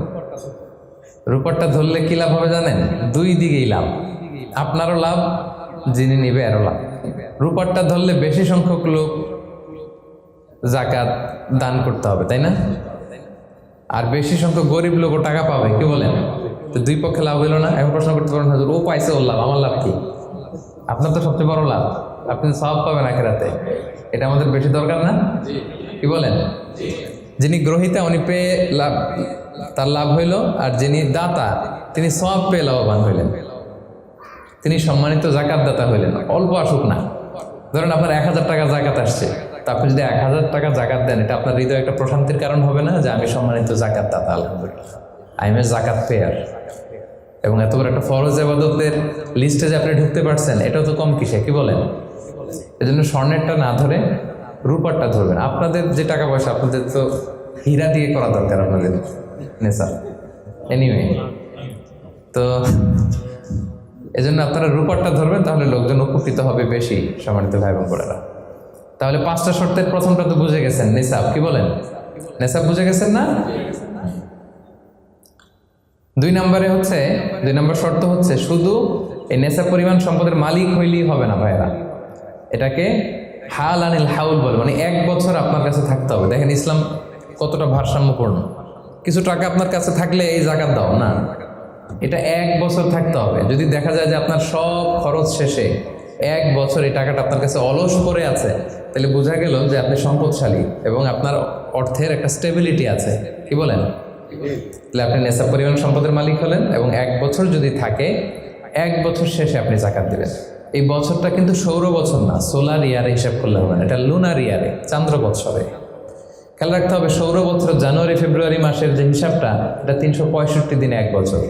রূপারটা ধরলে কি লাভ হবে জানেন? 2 দিকেই লাভ, আপনারও লাভ, যিনি নিবে আরও লাভ। রূপারটা ধরলে বেশি সংখ্যক লোক জাকাত দান করতে হবে, তাই না? আর বেশি সংখ্যক গরিব লোকও টাকা পাবে, কি বলেন? তো 2 পক্ষে লাভ হইল না? এখন প্রশ্ন করতে পারেন, ও পাইছে ওর লাভ, আমার লাভ কি? আপনার তো সবচেয়ে বড় লাভ, আপনি সওয়াব পাবেন আখিরাতে। এটা আমাদের বেশি দরকার না? কি বলেন? যিনি গ্রহীতা উনি পেয়ে লাভ, তার লাভ হইল, আর যিনি দাতা তিনি সওয়াব পেয়ে লাভবান হইলেন, তিনি সম্মানিত জাকাত দাতা হইলেন। অল্প আসুক না, ধরেন আপনার 1000 টাকা জাকাত আসছে, তা আপনি যদি 1000 টাকা জাকাত দেন, এটা আপনার হৃদয়ে একটা প্রশান্তির কারণ হবে না যে আমি সম্মানিত জাকাত দাতা, আলহামদুলিল্লাহ, আই এম এ জাকাত পেয়ার। এবং এত বড় একটা ফরজ ইবাদতের লিস্টে যে আপনি ঢুকতে পারছেন, এটাও তো কম কিসে, কি বলেন? এজন্য স্বর্ণেরটা না ধরে রূপারটা ধরবেন। আপনাদের যে টাকা পয়সা, আপনাদের তো হীরা দিয়ে করা দরকার আপনাদের নেশা। এনিওয়ে, তো এজন্য আপনারা রূপারটা ধরবেন, তাহলে লোকজন উপকৃত হবে বেশি, সম্মানিত ভাই বোন বোনেরা। তাহলে 5টা শর্তের প্রথমটা তো বুঝে গেছেন, নেশাব, কি বলেন? নেশাব বুঝে গেছেন না? 2 নম্বরে হচ্ছে, 2 নম্বর শর্ত হচ্ছে শুধু এই নেশাব পরিমাণ সম্পদের মালিক হইলেই হবে না ভাইরা, এটাকে হাল আনিল হাউল বলে, মানে 1 বছর আপনার কাছে থাকতে হবে। দেখেন ইসলাম কতটা ভারসাম্যপূর্ণ। কিছু টাকা আপনার কাছে থাকলে এই জাকাত দাও না, এটা 1 বছর থাকতে হবে। যদি দেখা যায় যে আপনার সব খরচ শেষে 1 বছর এই টাকাটা আপনার কাছে অলস পড়ে আছে, তাহলে বোঝা গেল যে আপনি সম্পদশালী এবং আপনার অর্থের একটা স্টেবিলিটি আছে, কি বলেন? তাহলে আপনি নেশাব পরিমাণ সম্পদের মালিক হলেন, এবং 1 বছর যদি থাকে, 1 বছর শেষে আপনি জাকাত দেবেন। এই বছরটা কিন্তু সৌর বছর না, সোলার ইয়ারে হিসাব করলে হবে না, এটা লুনার ইয়ারে, চান্দ্র বৎসরে। খেয়াল রাখতে হবে, সৌর বছর জানুয়ারি ফেব্রুয়ারি মাসের যে হিসাবটা, এটা 365 দিনে 1 বছর।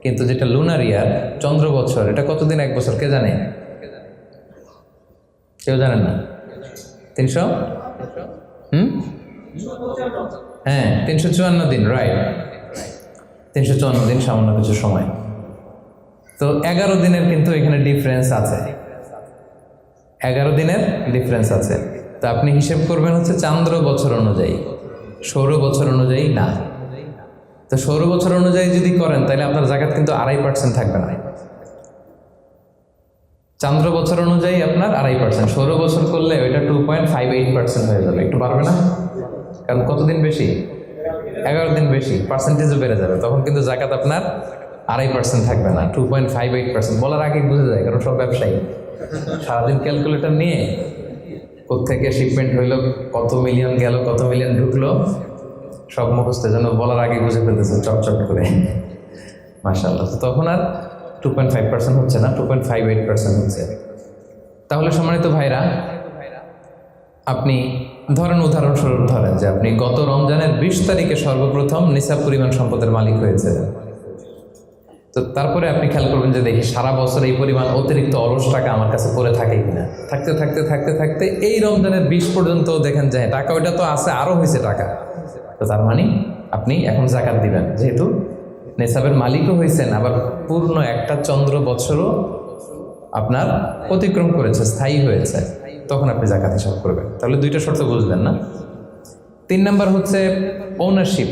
কিন্তু যেটা লুনার ইয়ার, চন্দ্র বছর, এটা কতদিন 1 বছর কে জানে? কেউ জানেন না? 300 হ্যাঁ 354 দিন, রাইট, 354 দিন, সামান্য কিছু সময়। তো 11 দিনের কিন্তু এখানে ডিফারেন্স আছে, 11 দিনের ডিফারেন্স আছে। তো আপনি হিসেব করবেন হচ্ছে চান্দ্র বছর অনুযায়ী, সৌর বছর অনুযায়ী না। তো সৌর বছর অনুযায়ী যদি করেন, তাহলে আপনার জাকাত কিন্তু 2.5% থাকবে না। চান্দ্র বছর অনুযায়ী আপনার 2.5%, সৌর বছর করলে ওইটা 2.58% হয়ে যাবে, একটু বাড়বে না? কারণ কতদিন বেশি? 11 দিন বেশি, পার্সেন্টেজও বেড়ে যাবে। তখন কিন্তু জাকাত আপনার 2.5% থাকবে না, 2.58%। বলার আগে বুঝে যায়, কারণ সব ব্যবসায়ী সারাদিন ক্যালকুলেটর নিয়ে কোত্থেকে শিপমেন্ট হইলো, কত মিলিয়ন গেল, কত মিলিয়ন ঢুকলো, সব মুখস্থ, যেন বলার আগে বুঝে ফেলতেছে চটচট করে, মাশাআল্লাহ। তো তখন আর 2.5% হচ্ছে না, 2.58% হচ্ছে। তাহলে সম্মানিত ভাইরা, আপনি ধরেন, উদাহরণস্বরূপ ধরেন যে আপনি গত রমজানের 20 তারিখে সর্বপ্রথম নিসাব পরিমাণ সম্পদের মালিক হয়েছে। তো তারপরে আপনি খেয়াল করবেন যে দেখি সারা বছর এই পরিমাণ অতিরিক্ত অলস টাকা আমার কাছে পড়ে থাকে কিনা। থাকতে থাকতে থাকতে থাকতে এই রমজানের 20 পর্যন্ত দেখেন যে টাকা ওইটা তো আছে, আরও হয়েছে টাকা। তো তার মানে আপনি এখন জাকাত দিবেন, যেহেতু নেশাবের মালিকও হয়েছেন, আবার পূর্ণ একটা চন্দ্র বছরও আপনার অতিক্রম করেছে, স্থায়ী হয়েছে, তখন আপনি জাকাত হিসাব করবেন। তাহলে দুইটা শর্ত বুঝলেন না? 3 নাম্বার হচ্ছে ওনারশিপ।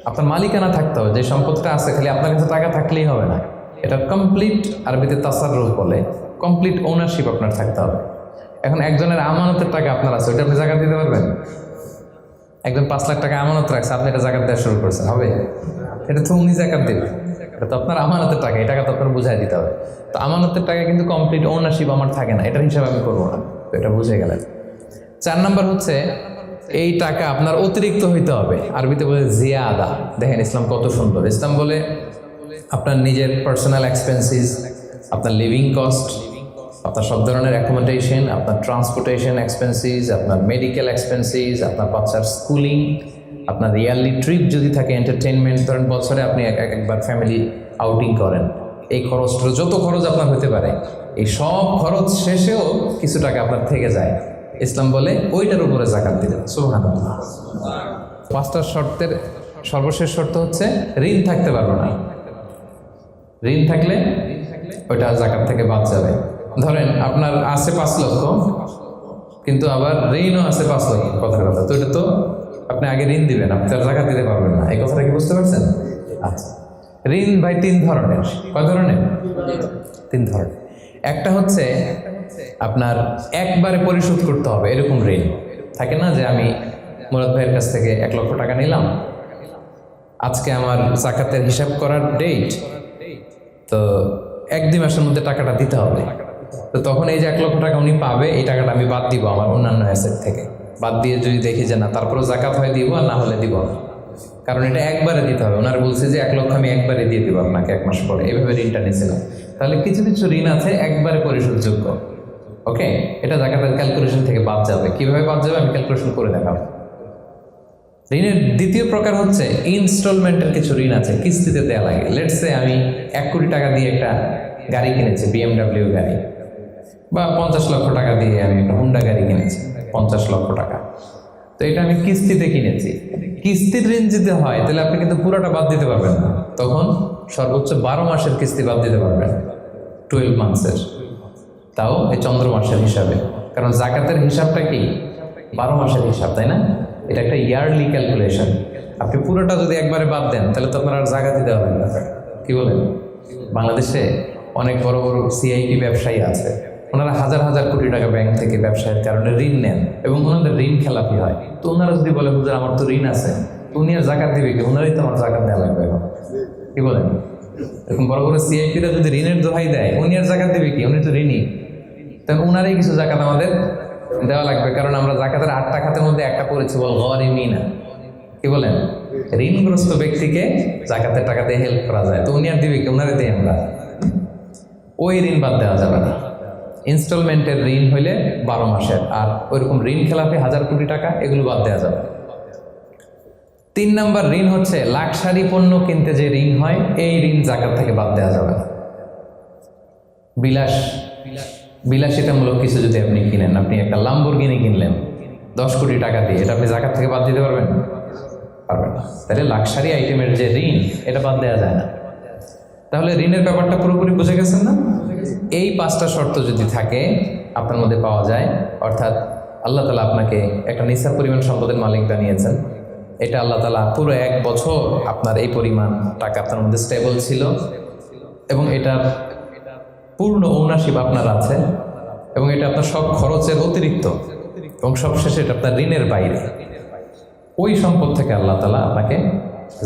আপনার মালিকানা থাকতে হবে, যে সম্পদটা আছে খালি আপনার কাছে টাকা থাকলেই হবে না, এটা কমপ্লিট, আরবিতে তাসাররুফ বলে, কমপ্লিট ওনারশিপ আপনার থাকতে হবে। এখন একজনের আমানতের টাকা আপনার আছে, ওইটা আপনি জাকাত দিতে পারবেন? একজন 5 লাখ টাকা আমানত রাখছে, আপনি এটা জাকাত দেওয়া শুরু করছেন, হবে? এটা তো উনি জাকাত দেবে, এটা তো আপনার আমানতের টাকা, এই টাকা তো আপনার বুঝাই দিতে হবে। তো আমানতের টাকা কিন্তু কমপ্লিট ওনারশিপ আমার থাকে না, এটার হিসাব আমি করবো না। তো এটা বুঝে গেলেন। 4 নাম্বার হচ্ছে এই টাকা আপনার অতিরিক্ত হইতে হবে, আরবিতে বলে জিয়াদা। দেখেন ইসলাম কত সুন্দর। ইসলাম বলে আপনার নিজের পার্সোনাল এক্সপেন্সিস, আপনার লিভিং কস্ট, আপনার সব ধরনের অ্যাকোমোডেশন, আপনার ট্রান্সপোর্টেশন এক্সপেন্সিস, আপনার মেডিকেল এক্সপেন্সিস, আপনার বাচ্চার স্কুলিং, আপনার ইয়ারলি ট্রিপ যদি থাকে, এন্টারটেনমেন্ট, ধরেন বছরে আপনি একবার ফ্যামিলি আউটিং করেন, এই খরচটা, যত খরচ আপনার হতে পারে, এই সব খরচ শেষেও কিছু টাকা আপনার থেকে যায়, ইসলাম বলে ওইটার উপরে জাকাত দিবেন। সুবহানাল্লাহ। 5টা শর্তের সর্বশেষ শর্ত হচ্ছে ঋণ থাকতে পারবে না। ঋণ থাকলে ওইটা জাকাত থেকে বাদ যাবে। ধরেন আপনার আছে 5 লক্ষ, কিন্তু আবার ঋণও আছে 5 লক্ষ, কথার কথা, তো এটা তো আপনি আগে ঋণ দিবেন, আপনি তার জাকাত দিতে পারবেন না। এই কথাটা কি বুঝতে পারছেন? আচ্ছা, ঋণ ভাই 3 ধরনের। কয় ধরনের? 3 ধরনের। একটা হচ্ছে আপনার একবারে পরিশোধ করতে হবে, এরকম ঋণ থাকে না, যে আমি মুরাদ ভাইয়ের কাছ থেকে 1 লক্ষ টাকা নিলাম, আজকে আমার জাকাতের হিসাব করার ডেট, তো 1-2 মাসের মধ্যে টাকাটা দিতে হবে। তো তখন এই যে 1 লক্ষ টাকা উনি পাবে, এই টাকাটা আমি বাদ দিব আমার অন্যান্য অ্যাসেট থেকে, বাদ দিয়ে যদি দেখি যে না তারপরেও জাকাত হয় দিব, আর না হলে দিব না, কারণ এটা একবারে দিতে হবে। ওনারা বলছে যে 1 লক্ষ আমি একবারে দিয়ে দিব আপনাকে 1 মাস পরে, এইভাবে ঋণটা নিয়েছিলাম। তাহলে কিছু কিছু ঋণ আছে একবারে পরিশোধযোগ্য, ওকে, এটা জাকাতের ক্যালকুলেশন থেকে বাদ যাবে। কিভাবে বাদ যাবে আমি ক্যালকুলেশন করে দেখাবো। ঋণের দ্বিতীয় প্রকার হচ্ছে ইনস্টলমেন্টের কিছু ঋণ আছে, কিস্তিতে দেওয়া লাগে। লেটস সে আমি 1 কোটি টাকা দিয়ে একটা গাড়ি কিনেছি, BMW গাড়ি, বা 50 লক্ষ টাকা দিয়ে আমি একটা হুন্ডা গাড়ি কিনেছি, 50 লক্ষ টাকা। তো এটা আমি কিস্তিতে কিনেছি। কিস্তির ঋণ যদি হয় তাহলে আপনি কিন্তু পুরোটা বাদ দিতে পারবেন না, তখন সর্বোচ্চ 12 মাসের কিস্তি বাদ দিতে পারবেন, 12 মান্থসের, তাও এই চন্দ্র মাসের হিসাবে। কারণ জাকাতের হিসাবটা কি 12 মাসের হিসাব, তাই না? এটা একটা ইয়ারলি ক্যালকুলেশন। আপনি পুরোটা যদি একবারে বাদ দেন তাহলে তো আপনার আর জাকাতই দেওয়া হবে না। কি বলেন? বাংলাদেশে অনেক বড় বড় সিআইপি ব্যবসায়ী আছে, ওনারা হাজার হাজার কোটি টাকা ব্যাংক থেকে ব্যবসায়ের কারণে ঋণ নেন এবং ওনাদের ঋণ খেলাপি হয়। তো ওনারা যদি বলে হুজুর আমার তো ঋণ আছে, তো উনি আর জাকাত দিবে কি? ওনারাই তো আমার জাকাত দেওয়া লাগবে এখন। কি বলেন? এরকম বড় বড় সিআইপিরা যদি ঋণের দোহাই দেয়, উনি আর জাকাত দিবে কি? উনি তো ঋণী, তখন ওনারই কিছু জাকাত আমাদের দেওয়া লাগবে, কারণ আমরা জাকাতের 8টা খাতের মধ্যে একটা পড়েছি, বল গরিমিনা। কি বলেন? ঋণগ্রস্ত ব্যক্তিকে জাকাতের টাকা দিয়ে হেল্প করা যায়, তো উনি আর দিবে কি? ওনারে দিই আমরা। ওই ঋণ বাদ দেওয়া যাবে না। ইনস্টলমেন্টের ঋণ হইলে 12 মাসের, আর ওইরকম ঋণ খেলাপি 1000 কোটি টাকা, এগুলো বাদ দেওয়া যাবে। 3 নাম্বার ঋণ হচ্ছে লাক্সারি পণ্য কিনতে যে ঋণ হয়, এই ঋণ জাকাত থেকে বাদ দেওয়া যাবে না। বিলাসিতামূলক কিছু যদি আপনি কিনেন, আপনি একটা লাম্বরগিনি কিনলেন 10 কোটি টাকা দিয়ে, এটা আপনি জাকাত থেকে বাদ দিতে পারবেন? পারবেন না। তাহলে লাক্সারি আইটেমের যে ঋণ, এটা বাদ দেওয়া যায় না। তাহলে ঋণের ব্যাপারটা পুরোপুরি বুঝে গেছেন না? এই 5টা শর্ত যদি থাকে আপনার মধ্যে পাওয়া যায়, অর্থাৎ আল্লাহ তাআলা আপনাকে একটা নিসাব পরিমাণ সম্পদের মালিক বানিয়েছেন, এটা আল্লাহ তাআলা পুরো 1 বছর আপনার এই পরিমাণ টাকা আপনার মধ্যে স্টেবল ছিল, এবং এটার পূর্ণ ওনারশিপ আপনার আছে, এবং এটা আপনার সব খরচের অতিরিক্ত, এবং সবশেষে এটা আপনার ঋণের বাইরে। ওই সম্পদ থেকে আল্লাহ তাআলা আপনাকে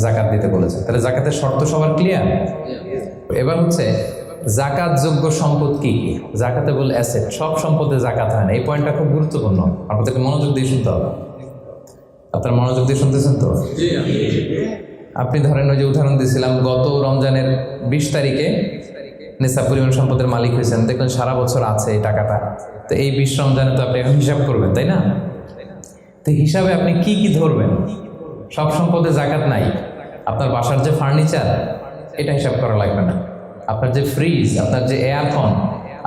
জাকাত দিতে বলেছে। তাহলে জাকাতের শর্ত সবার ক্লিয়ার? এবার হচ্ছে জাকাত যোগ্য সম্পদ কি কি? জাকাতে বলে অ্যাসেট, সব সম্পদে জাকাত হয় না। এই পয়েন্টটা খুব গুরুত্বপূর্ণ, আপনাদেরকে মনোযোগ দিয়ে শুনতে হবে। আপনারা মনোযোগ দিয়ে শুনতেছেন তো? আপনি ধরেন ওই যে উদাহরণ দিয়েছিলাম, গত রমজানের 20 তারিখে নিসাব পরিমাণ সম্পদের মালিক হয়েছেন, দেখলেন সারা বছর আছে এই টাকাটা, তো এই 20 রমজানে তো আপনি এখন হিসাব করবেন, তাই না? তো হিসাবে আপনি কি কি ধরবেন? সব সম্পদে জাকাত নাই। আপনার বাসার যে ফার্নিচার, এটা হিসাব করা লাগবে না। আপনার যে ফ্রিজ, আপনার যে এয়ারকন,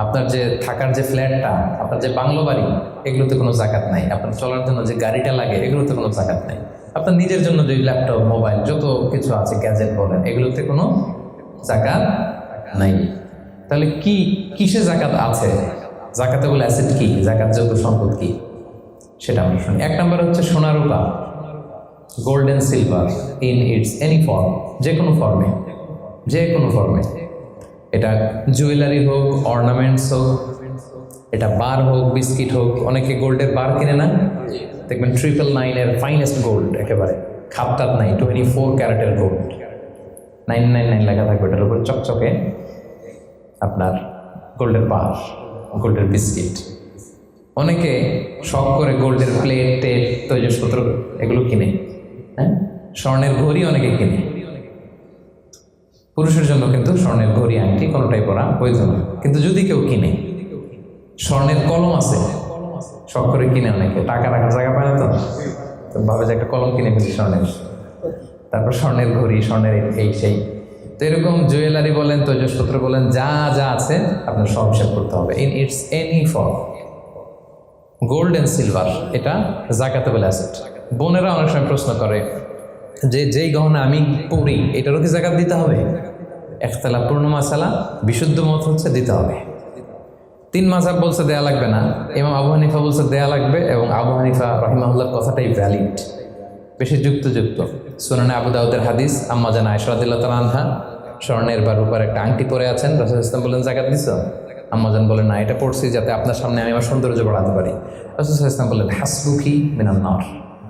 আপনার যে থাকার যে ফ্ল্যাটটা, আপনার যে বাংলো বাড়ি, এগুলোতে কোনো জাকাত নাই। আপনার চলার জন্য যে গাড়িটা লাগে, এগুলোতে কোনো জাকাত নাই। আপনার নিজের জন্য যে ল্যাপটপ, মোবাইল, যত কিছু আছে, গ্যাজেট বলেন, এগুলোতে কোনো জাকাত নাই। তাহলে কিসে জাকাত আছে? জাকাতেবল অ্যাসেট কি, জাকাতযোগ্য সম্পদ কি, সেটা আমরা শুনি। এক নম্বর হচ্ছে সোনা রূপা, gold and silver in its any form, যে কোনো ফর্মে, যে কোনো ফর্মে। এটা জুয়েলারি হোক, অর্নামেন্টস হোক, এটা বার হোক, বিস্কিট হোক। অনেকে গোল্ডের বার কিনে না, দেখবেন 999-এর ফাইনেস্ট গোল্ড, একেবারে খাপটাত নাই, 24 ক্যারেটের গোল্ড, 999 লেখা থাকবে এটার উপর চকচকে, আপনার গোল্ডের বার, গোল্ডের বিস্কিট। অনেকে শখ করে গোল্ডের প্লেট, টেট, তৈজসপত্র এগুলো কিনে। হ্যাঁ, স্বর্ণের ঘড়ি অনেকে কিনে। পুরুষের জন্য কিন্তু স্বর্ণের ঘড়ি, আংটি কোনোটাই পরা বৈধ না। কিন্তু যদি কেউ কিনে, স্বর্ণের কলম আছে, শখ করে কিনে, অনেকে টাকা রাখার জায়গা পায় না, তো ভাবে যে একটা কলম কিনে ফেলি স্বর্ণের, তারপর স্বর্ণের ঘড়ি, স্বর্ণের এই সেই। তো এরকম জুয়েলারি বলেন, তৈজসপত্র বলেন, যা যা আছে আপনার সব হিসাব করতে হবে in its any form. Gold and silver এটা জাকাতেবল অ্যাসেট। বোনেরা অনেক সময় প্রশ্ন করে যে যেই গহনা আমি পরি এটারও কি জাকাত দিতে হবে? ইখতিলাফ পূর্ণ মাসালা, বিশুদ্ধ মত হচ্ছে দিতে হবে। 3 মাযহাব বলছে দেয়া লাগবে না, ইমাম আবু হানিফা বলছে দেয়া লাগবে, এবং আবু হানিফা রাহিমাহুল্লাহর কথাটাই ভ্যালিড, বেশি যুক্ত। সুনানে আবু দাউদের হাদিস, আম্মা জান আয়েশা রাদিয়াল্লাহু তাআলা আনহা স্বর্ণের বা রূপার একটা আংটি পরে আছেন। রাসূল সাল্লাল্লাহু আলাইহি ওয়াসাল্লাম বললেন জাকাত দিছো? আম্মা জান বলেন না, এটা পড়ছি যাতে আপনার সামনে আমি আমার সৌন্দর্য বাড়াতে পারি। রাসূল সাল্লাল্লাহু আলাইহি ওয়াসাল্লাম বললেন হাসবুকি মিনান নার,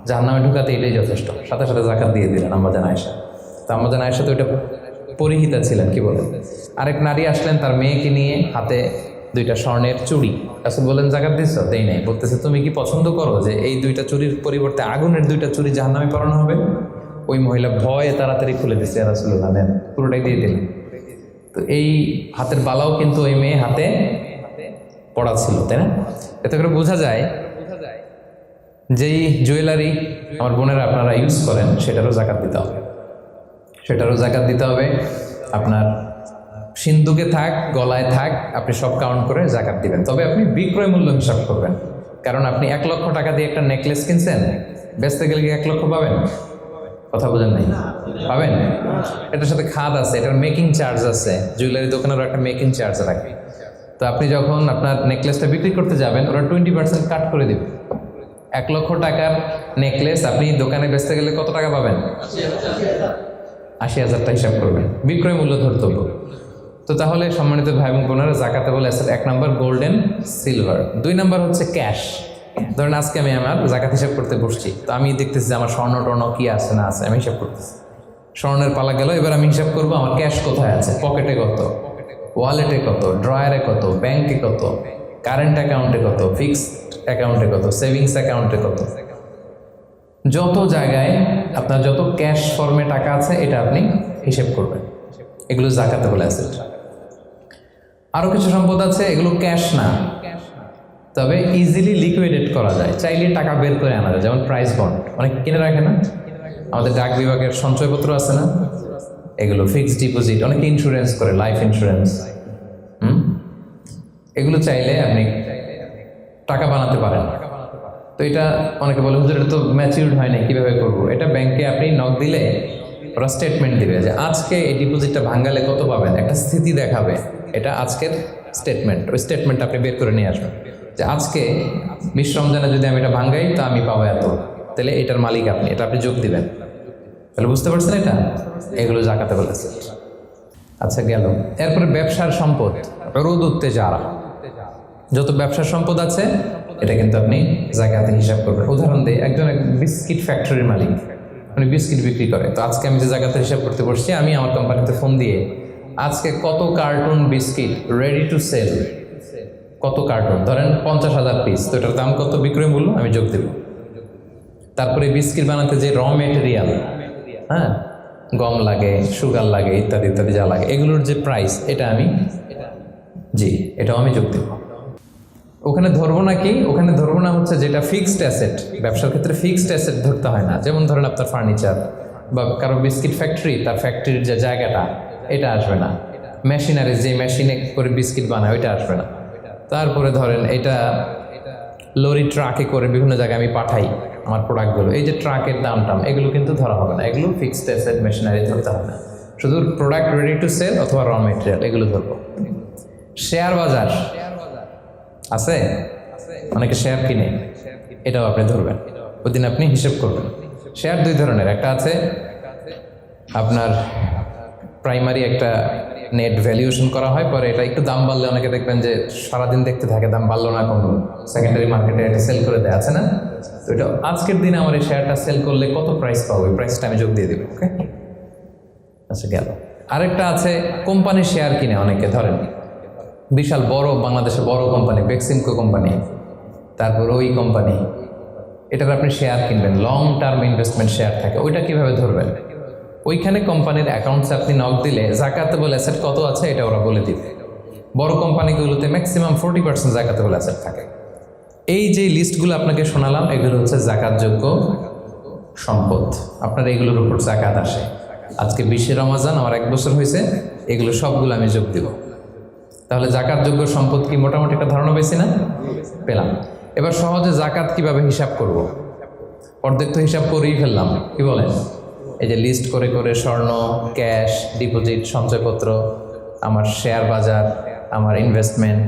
জাহান্নামে ঢুকাতে এটাই যথেষ্ট। সাথে সাথে জাকাত দিয়ে দিলেন আম্মা জান আয়েশা। তো আম্মা জান আয়েশা তো এটা পরিহিতা ছিলেন, কি বলেন। আরেক নারী আসলেন তার মেয়েকে নিয়ে, হাতে 2টা স্বর্ণের চুড়ি। রাসূল বললেন জাকাত দিছো? দেই নাই। বলতেছে তুমি কি পছন্দ করো যে এই 2টা চুড়ির পরিবর্তে আগুনের 2টা চুড়ি জাহান্নামে পরানো হবে? ওই মহিলা ভয়ে তাড়াতাড়ি খুলে দিচ্ছে, রাসূলুল্লাহ নেন, পুরোটাই দিয়ে দিলেন। তো এই হাতের বালাও কিন্তু ওই মেয়ে হাতে পড়া ছিল, তাই না? এতে করে বোঝা যায় যেই জুয়েলারি আমার বোনেরা আপনারা ইউজ করেন সেটারও জাকাত দিতে হবে, সেটারও জাকাত দিতে হবে। আপনার সিন্দুকে থাক, গলায় থাক, আপনি সব কাউন্ট করে জাকাত দিবেন। তবে আপনি বিক্রয় মূল্য হিসাব করবেন, কারণ আপনি 1 লক্ষ টাকা দিয়ে একটা নেকলেস কিনছেন, বেচতে গেলে কি 1 লক্ষ পাবেন? কথা বোঝেন নাই? পাবেন? এটার সাথে খাদ আছে, এটার মেকিং চার্জ আছে, জুয়েলারি দোকানেরও একটা মেকিং চার্জ রাখে। তো আপনি যখন আপনার নেকলেসটা বিক্রি করতে যাবেন, ওরা 20% কাট করে দেবে। 1 লক্ষ টাকার নেকলেস আপনি দোকানে বেচতে গেলে কত টাকা পাবেন? 80,000 টাকা হিসাব করবেন, বিক্রয় মূল্য ধর্তব্য। তো তাহলে সম্মানিত ভাই এবং বোনেরা, জাকাতেবল অ্যাসেট 1 নম্বর গোল্ড অ্যান্ড সিলভার। 2 নম্বর হচ্ছে ক্যাশ। ধরেন আজকে আমি আমার জাকাত হিসাব করতে বসছি, তো আমি দেখতেছি যে আমার স্বর্ণ টর্ণ কি আছে না আছে, আমি হিসাব করতেছি। স্বর্ণের পালা গেল, এবার আমি হিসাব করবো আমার ক্যাশ কোথায় আছে, পকেটে কত, ওয়ালেটে কত, ড্রয়ারে কত, ব্যাংকে কত, কারেন্ট অ্যাকাউন্টে কত, ফিক্সড অ্যাকাউন্টে কত, সেভিংস অ্যাকাউন্টে কত, যত জায়গায় আপনার যত ক্যাশ ফর্মে টাকা আছে এটা আপনি হিসেব করবেন। এগুলো জাকাতেবল অ্যাসেট। আরও কিছু সম্পদ আছে, এগুলো ক্যাশ না, তবে ইজিলি লিকুইডেট করা যায়, চাইলে টাকা বের করে আনা যায়। যেমন প্রাইস বন্ড অনেক কিনে রাখে না, আমাদের ডাক বিভাগের সঞ্চয়পত্র আছে না, এগুলো ফিক্সড ডিপোজিট, অনেকে ইন্স্যুরেন্স করে, লাইফ ইন্স্যুরেন্স। এগুলো চাইলে আপনি টাকা বানাতে পারেন। তো এটা অনেকে বলে হুজুর এটা তো ম্যাচিউরড হয় না, কীভাবে করবো? এটা ব্যাংকে আপনি নক দিলে ওরা স্টেটমেন্ট দিবে যে আজকে এই ডিপোজিটটা ভাঙালে কত পাবেন, একটা স্থিতি দেখাবে। এটা আজকের স্টেটমেন্ট, ওই স্টেটমেন্ট আপনি বের করে নিয়ে আসবেন যে আজকে 20 রমজানে যদি আমি এটা ভাঙাই তা আমি পাবো এত, তাহলে এটার মালিক আপনি, এটা আপনি যোগ দিবেন। তাহলে বুঝতে পারছেন এটা? এগুলো জাকাতেবল অ্যাসেট। আচ্ছা গেল। এরপরে ব্যবসার সম্পদ, উরুদুত তিজারা, যত ব্যবসার সম্পদ আছে এটা কিন্তু আপনি জাকাতে হিসাব করবেন। উদাহরণ দিই, একজন বিস্কিট ফ্যাক্টরির মালিক, মানে বিস্কিট বিক্রি করে। তো আজকে আমি যে জাকাতে হিসাব করতে বসছি, আমি আমার কোম্পানিতে ফোন দিয়ে আজকে কত carton biscuit ready to sale, কত কার্টুন, ধরেন 50,000 পিস, তো এটার দাম কত, বিক্রয় মূল্য আমি যোগ দেব। তারপরে বিস্কিট বানাতে যে র মেটেরিয়াল, হ্যাঁ, গম লাগে, সুগার লাগে, ইত্যাদি ইত্যাদি যা লাগে, এগুলোর যে প্রাইস, এটা আমি এটাও আমি যোগ দেব। ওখানে ধরবো না কি, ওখানে ধরবো না হচ্ছে যেটা ফিক্সড অ্যাসেট। ব্যবসার ক্ষেত্রে ফিক্সড অ্যাসেট ধরতে হয় না। যেমন ধরেন আপনার ফার্নিচার বা কারো বিস্কিট ফ্যাক্টরি, তার ফ্যাক্টরির যে জায়গাটা, এটা আসবে না। মেশিনারি, যে মেশিনে করে বিস্কিট বানায় ওইটা আসবে না। তারপরে ধরেন এটা লরি ট্রাকে করে বিভিন্ন জায়গায় আমি পাঠাই আমার প্রোডাক্টগুলো, এই যে ট্রাকের দাম টাম এগুলো কিন্তু ধরা হবে না, এগুলো ফিক্সড অ্যাসেট মেশিনারি ধরতে হবে না, শুধু প্রোডাক্ট রেডি টু সেল অথবা র মেটেরিয়াল এগুলো ধরবো। শেয়ার বাজার আছে, অনেকে শেয়ার কিনে, এটাও আপনি ধরবেন, ওই দিন আপনি হিসেব করবেন। শেয়ার দুই ধরনের, একটা আছে আপনার প্রাইমারি, একটা নেট ভ্যালুয়েশন করা হয়, পরে এটা একটু দাম বাড়লে অনেকে দেখবেন যে সারাদিন দেখতে থাকে দাম বাড়লো না কমলো, সেকেন্ডারি মার্কেটে এটা সেল করে দেয়, আছে না? তো এটা আজকের দিনে আমার এই শেয়ারটা সেল করলে কত প্রাইস পাবো, ওই প্রাইসটা আমি যোগ দিয়ে দেবো। ওকে, আচ্ছা গেল। আরেকটা আছে কোম্পানির শেয়ার কিনে অনেকে, ধরেন বিশাল বড় বাংলাদেশের বড় কোম্পানি বেক্সিমকো কোম্পানি, তারপর ওই কোম্পানি, এটার আপনি শেয়ার কিনবেন, লং টার্ম ইনভেস্টমেন্ট শেয়ার থাকে, ওইটা কিভাবে ধরবেন? ওইখানে কোম্পানির অ্যাকাউন্টসে আপনি নক দিলে জাকাতেবল অ্যাসেট কত আছে এটা ওরা বলে দিবে। বড় কোম্পানিগুলোতে ম্যাক্সিমাম 40% জাকাতেবল অ্যাসেট থাকে। এই যে লিস্টগুলো আপনাকে শোনালাম এগুলো হচ্ছে জাকাতযোগ্য সম্পদ, আপনার এইগুলোর উপর জাকাত আসে। আজকে 20 রমজান, আমার 1 বছর হয়েছে, এগুলো সবগুলো আমি যোগ দিব। তাহলে জাকাতযোগ্য সম্পদ কি মোটামুটি একটা ধারণা পেয়েছি না? পেলাম। এবার সহজে জাকাত কিভাবে হিসাব করব? অর্ধেক তো হিসাব করেই ফেললাম, কি বলেন? এই যে লিস্ট করে করে স্বর্ণ, ক্যাশ, ডিপোজিট, সঞ্চয়পত্র, আমার শেয়ার বাজার, আমার ইনভেস্টমেন্ট,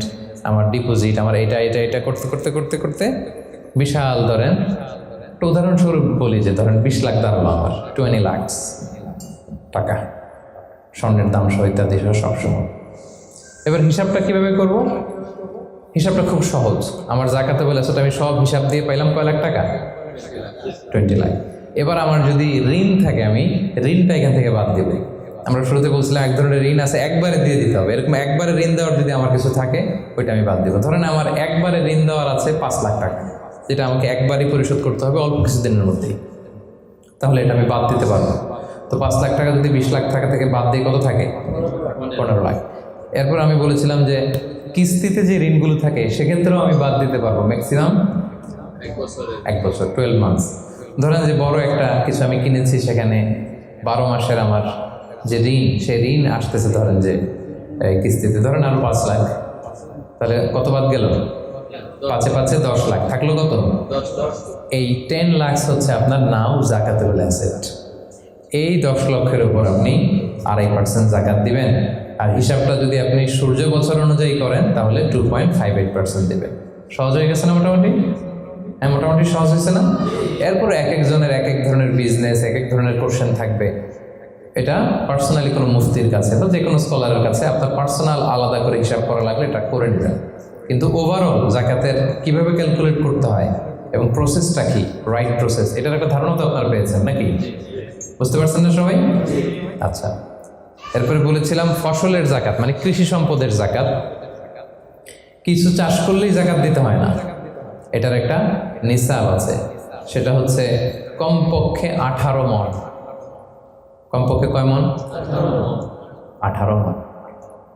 আমার ডিপোজিট, আমার এটা এটা এটা করতে করতে করতে করতে বিশাল, ধরেন একটা উদাহরণস্বরূপ বলি যে ধরেন 20 লাখ দাঁড়ালো আমার, 20 লাখ টাকা, স্বর্ণের দাম সহ ইত্যাদি সহ সবসময়। এবার হিসাবটা কিভাবে করব? হিসাবটা খুব সহজ। আমার জাকাতেবল অ্যাসেট আমি সব হিসাব দিয়ে পাইলাম কয় লাখ টাকা? 20 লাখ। এবার আমার যদি ঋণ থাকে, আমি ঋণটা এখান থেকে বাদ দেব। আমরা শুরুতে বলছিলাম এক ধরনের ঋণ আছে একবারে দিয়ে দিতে হবে, এরকম একবারে ঋণ দেওয়ার যদি আমার কিছু থাকে ওইটা আমি বাদ দেবো। ধরেন আমার একবারে ঋণ দেওয়ার আছে 5 লাখ টাকা, যেটা আমাকে একবারই পরিশোধ করতে হবে অল্প কিছুদিনের মধ্যেই, তাহলে এটা আমি বাদ দিতে পারবো। তো 5 লাখ টাকা যদি 20 লাখ টাকা থেকে বাদ দিয়ে কত থাকে? 15 লাখ। এরপর আমি বলেছিলাম যে কিস্তিতে যে ঋণগুলো থাকে সেক্ষেত্রেও আমি বাদ দিতে পারবো ম্যাক্সিমাম 1 বছর, 12 মান্থস। ধরেন যে বড় একটা কিছু আমি কিনেছি, সেখানে 12 মাসের আমার যে ঋণ, সেই ঋণ আসতেছে ধরেন যে কিস্তিতে, ধরেন আরো 5 লাখ, তাহলে কত বাদ গেল? 5 5 10 লাখ, থাকলো কত? এই 10 লাখ হচ্ছে আপনার নাও জাকাতেবল অ্যাসেট। এই 10 লক্ষের উপর আপনি 2.5% জাকাত দিবেন। আর হিসাবটা যদি আপনি সূর্য বছর অনুযায়ী করেন তাহলে 2.58% দেবেন। সহজ হয়ে গেছে না মোটামুটি? হ্যাঁ, মোটামুটি সহজ হয়েছে না? এরপর এক একজনের এক এক ধরনের বিজনেস, এক এক ধরনের কোশ্চেন থাকবে। এটা পার্সোনালি কোনো মুফতির কাছে বা যে কোনো স্কলারের কাছে আপনার পার্সোনাল আলাদা করে হিসাব করা লাগলে এটা করে নেবেন। কিন্তু ওভারঅল জাকাতের কিভাবে ক্যালকুলেট করতে হয় এবং প্রসেসটা কি, রাইট প্রসেস, এটার একটা ধারণা তো আপনারা পেয়েছেন নাকি? বুঝতে পারছেন না সবাই? আচ্ছা, এরপরে বলেছিলাম ফসলের জাকাত, মানে কৃষি সম্পদের জাকাত। কিছু চাষ করলেই জাকাত দিতে হয় না, এটার একটা নিসাব আছে, সেটা হচ্ছে কমপক্ষে 18 মণ। কমপক্ষে কয় মণ? 18 মণ।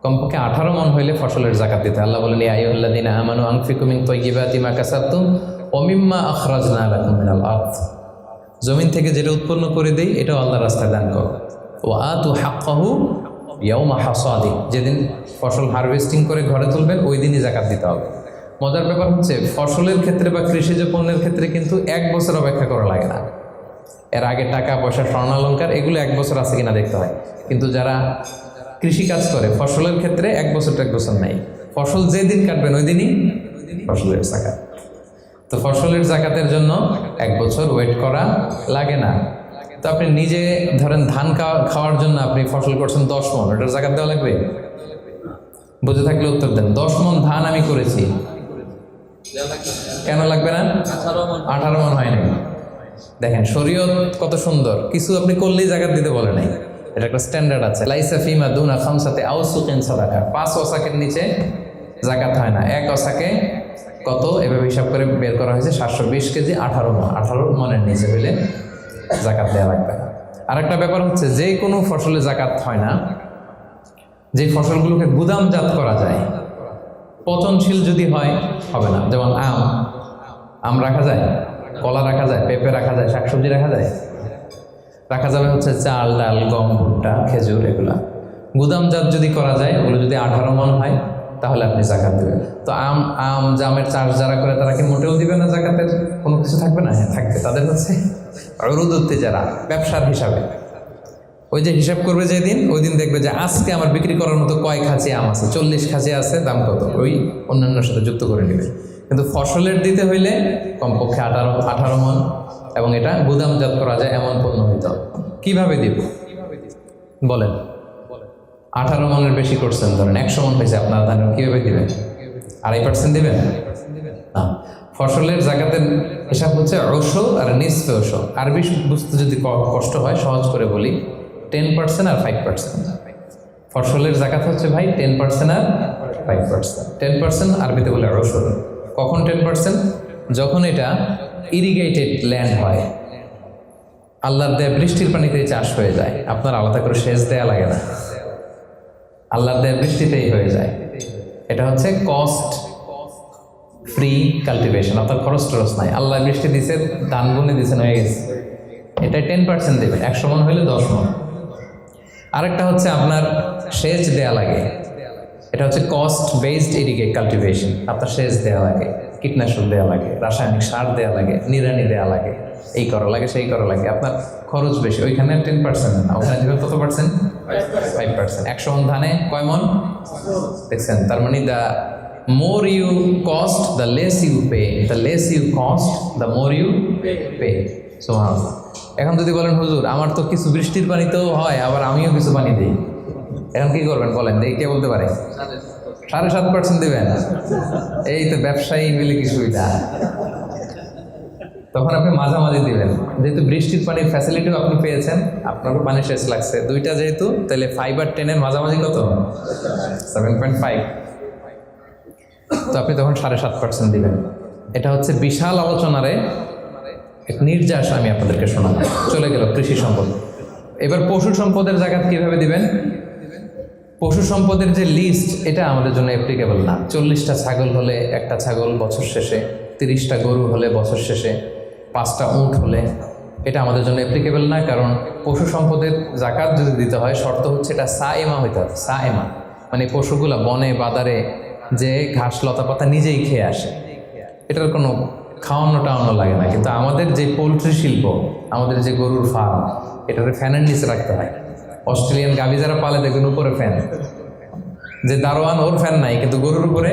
কমপক্ষে 18 মণ হইলে ফসলের জাকাত দিতে। আল্লাহ বলেন, ইয়া আইয়ুহাল্লাযীনা আমানু আনফিকু মিন তাইয়্যিবাতি মা কাসাবতুম ওয়া মিম্মা আখরাজনা লাকুম মিনাল আরদ। জমিন থেকে যেটা উৎপন্ন করে দেই এটাও আল্লাহর রাস্তায় দান করো। ওয়া আতু হাক্কাহু ইয়াওমা হাসাদি, যেদিন ফসল হারভেস্টিং করে ঘরে তুলবেন ওই দিনই জাকাত দিতে হবে। মজার ব্যাপার হচ্ছে ফসলের ক্ষেত্রে বা কৃষিজ পণ্যের ক্ষেত্রে কিন্তু 1 বছর অপেক্ষা করা লাগে না। এর আগে টাকা পয়সা, স্বর্ণালঙ্কার এগুলো 1 বছর আছে কিনা দেখতে হয়। কিন্তু যারা কৃষিকাজ করে ফসলের ক্ষেত্রে 1 বছর 1 বছর নেই, ফসল যেদিন কাটবেন ওই দিনই ফসলের জাকাত। তো ফসলের জাকাতের জন্য 1 বছর ওয়েট করা লাগে না। তো আপনি নিজে ধরেন ধান খাওয়ার জন্য আপনি ফসল করছেন 10 মণ, ওটার জাকাত দেওয়া লাগবে? বুঝে থাকলে উত্তর দেন। 10 মণ ধান আমি করেছি, কেন লাগবে না? 18 মণ হয় নাই। দেখেন শরীয়ত কত সুন্দর, কিছু আপনি করলেই জাকাত দিতে বলে নাই, এটা একটা স্ট্যান্ডার্ড আছে। লাইসা ফিমা দুনা খামসাতে আউসুকিন সাদাকা, 5 ওয়াসাকের নিচে জাকাত হয় না। 1 ওয়াসাকে কত এভাবে হিসাব করে বের করা হয়েছে 720 কেজি, 18 মণ। 18 মণের নিচে হলে জাকাত দেওয়া লাগবে না। আরেকটা ব্যাপার হচ্ছে যে কোনো ফসলে জাকাত হয় না যে ফসলগুলোকে গুদামজাত করা যায়, পচনশীল যদি হয় হবে না। যেমন আম রাখা যায়, কলা রাখা যায়, পেঁপে রাখা যায়, শাকসবজি রাখা যায়, রাখা যাবে হচ্ছে চাল, ডাল, গম, ভুট্টা, খেজুর, এগুলা। গুদামজাত যদি করা যায়, ওগুলো যদি 18 মণ হয় তাহলে আপনি জাকাত দেবেন। তো আম জামের চাষ যারা করে তারা কি মোটেও দিবে না জাকাতের কোনো কিছু থাকবে না? হ্যাঁ থাকবে। তাদের হচ্ছে উরুদুত্তি যারা ব্যবসার হিসাবে, ওই যে হিসাব করবে যেদিন, ওই দিন দেখবে যে আজকে আমার বিক্রি করার মতো কয় খাঁচি আম আছে, 40 খাঁচি আছে, দাম কত, ওই অন্যান্যর সাথে যুক্ত করে নেবে। কিন্তু ফসলের দিতে হইলে কমপক্ষে 18 মণ, এবং এটা গুদামজাত করা যায় এমন পণ্য হইতে হবে। কীভাবে দিব বলেন? 18 মণের বেশি করছেন, ধরেন 100 মণ হয়েছে আপনার ধান, কীভাবে দিবেন? 2.5% দিবেন না। ফসলের জাকাতের হিসাব হচ্ছে ওশো আর নিসফে ওশো। আরবি বুঝতে যদি কষ্ট হয় সহজ করে বলি, 10% আর 5%। ফসলের জাকাত হচ্ছে ভাই 10% আর 5%। 10% আরবিতে বলে ওশো। কখন 10%? যখন এটা ইরিগেটেড ল্যান্ড হয়, আল্লাহর দেয়া বৃষ্টির পানিতে চাষ হয়ে যায়, আপনার আলাদা করে সেচ দেয়া লাগে না, আল্লাহর দেয়া বৃষ্টিতেই হয়ে যায়। এটা হচ্ছে কস্ট ফ্রি কাল্টিভেশন, আপনার খরচ টরচ নাই, আল্লাহ বৃষ্টি দিছে, ধান বুনে দিছেন, হয়ে গেছে। এটা 10% দেবে, 100 মণ হলে 10 মণ। আরেকটা হচ্ছে আপনার সেচ দেয়া লাগে, এটা হচ্ছে কস্ট বেসড ইরিগেট কাল্টিভেশন। আপনার সেচ দেওয়া লাগে, কীটনাশক দেওয়া লাগে, রাসায়নিক সার দেওয়া লাগে, নিড়ানি দেওয়া লাগে, এই করা লাগে সেই করা লাগে, আপনার খরচ বেশি। ওইখানে 10% না, ওখানে দেবেন কত পার্সেন্ট? 5%। 100 মণ ধানে কয় মণ দেখছেন? তার মানে the more you cost, the less you pay, the less you cost, the more you pay. সুবহানাল্লাহ। এখন যদি বলেন হুজুর আমার তো কিছু বৃষ্টির পানিতেও হয়, আবার আমিও কিছু পানি দিই, এখন কি করবেন বলেন? দেখি কে বলতে পারে? 7.5% দেবেন? এই তো ব্যবসায়ী মিলে কি সুবিধা। তখন আপনি মাঝামাঝি দিবেন, যেহেতু বৃষ্টির পানির ফ্যাসিলিটিও আপনি পেয়েছেন, আপনারও পানি শেষ লাগছে, দুইটা যেহেতু, তাহলে 5 আর 10 এর মাঝামাঝি কত? 7.5। তো আপনি তখন 7.5% দিবেন। এটা হচ্ছে বিশাল আলোচনারে এক নির্যাস আমি আপনাদেরকে শোনাবো। চলে গেল কৃষি সম্পদ। এবার পশু সম্পদের জাকাত কিভাবে দিবেন? পশু সম্পদের যে লিস্ট, এটা আমাদের জন্য অ্যাপ্লিকেবল না। 40টা ছাগল হলে একটা ছাগল বছর শেষে, 30টা গরু হলে বছর শেষে, 5টা উট হলে, এটা আমাদের জন্য অ্যাপ্লিকেবল না। কারণ পশু সম্পদের জাকাত যদি দিতে হয়, শর্ত হচ্ছে এটা সায়েমা হইতে হবে। সায়েমা মানে পশুগুলা বনে বাদারে যে ঘাস লতা পাতা নিজেই খেয়ে আসে, এটার কোনো খাওয়ানো টাওয়ানো লাগে না। কিন্তু আমাদের যে পোলট্রি শিল্প, আমাদের যে গরুর ফার্ম, এটাকে ফ্যানের নিচে রাখতে হয়। অস্ট্রেলিয়ান গাভী যারা পালে দেখবেন উপরে ফ্যান, যে দারোয়ান ওর ফ্যান নাই, কিন্তু গরুর উপরে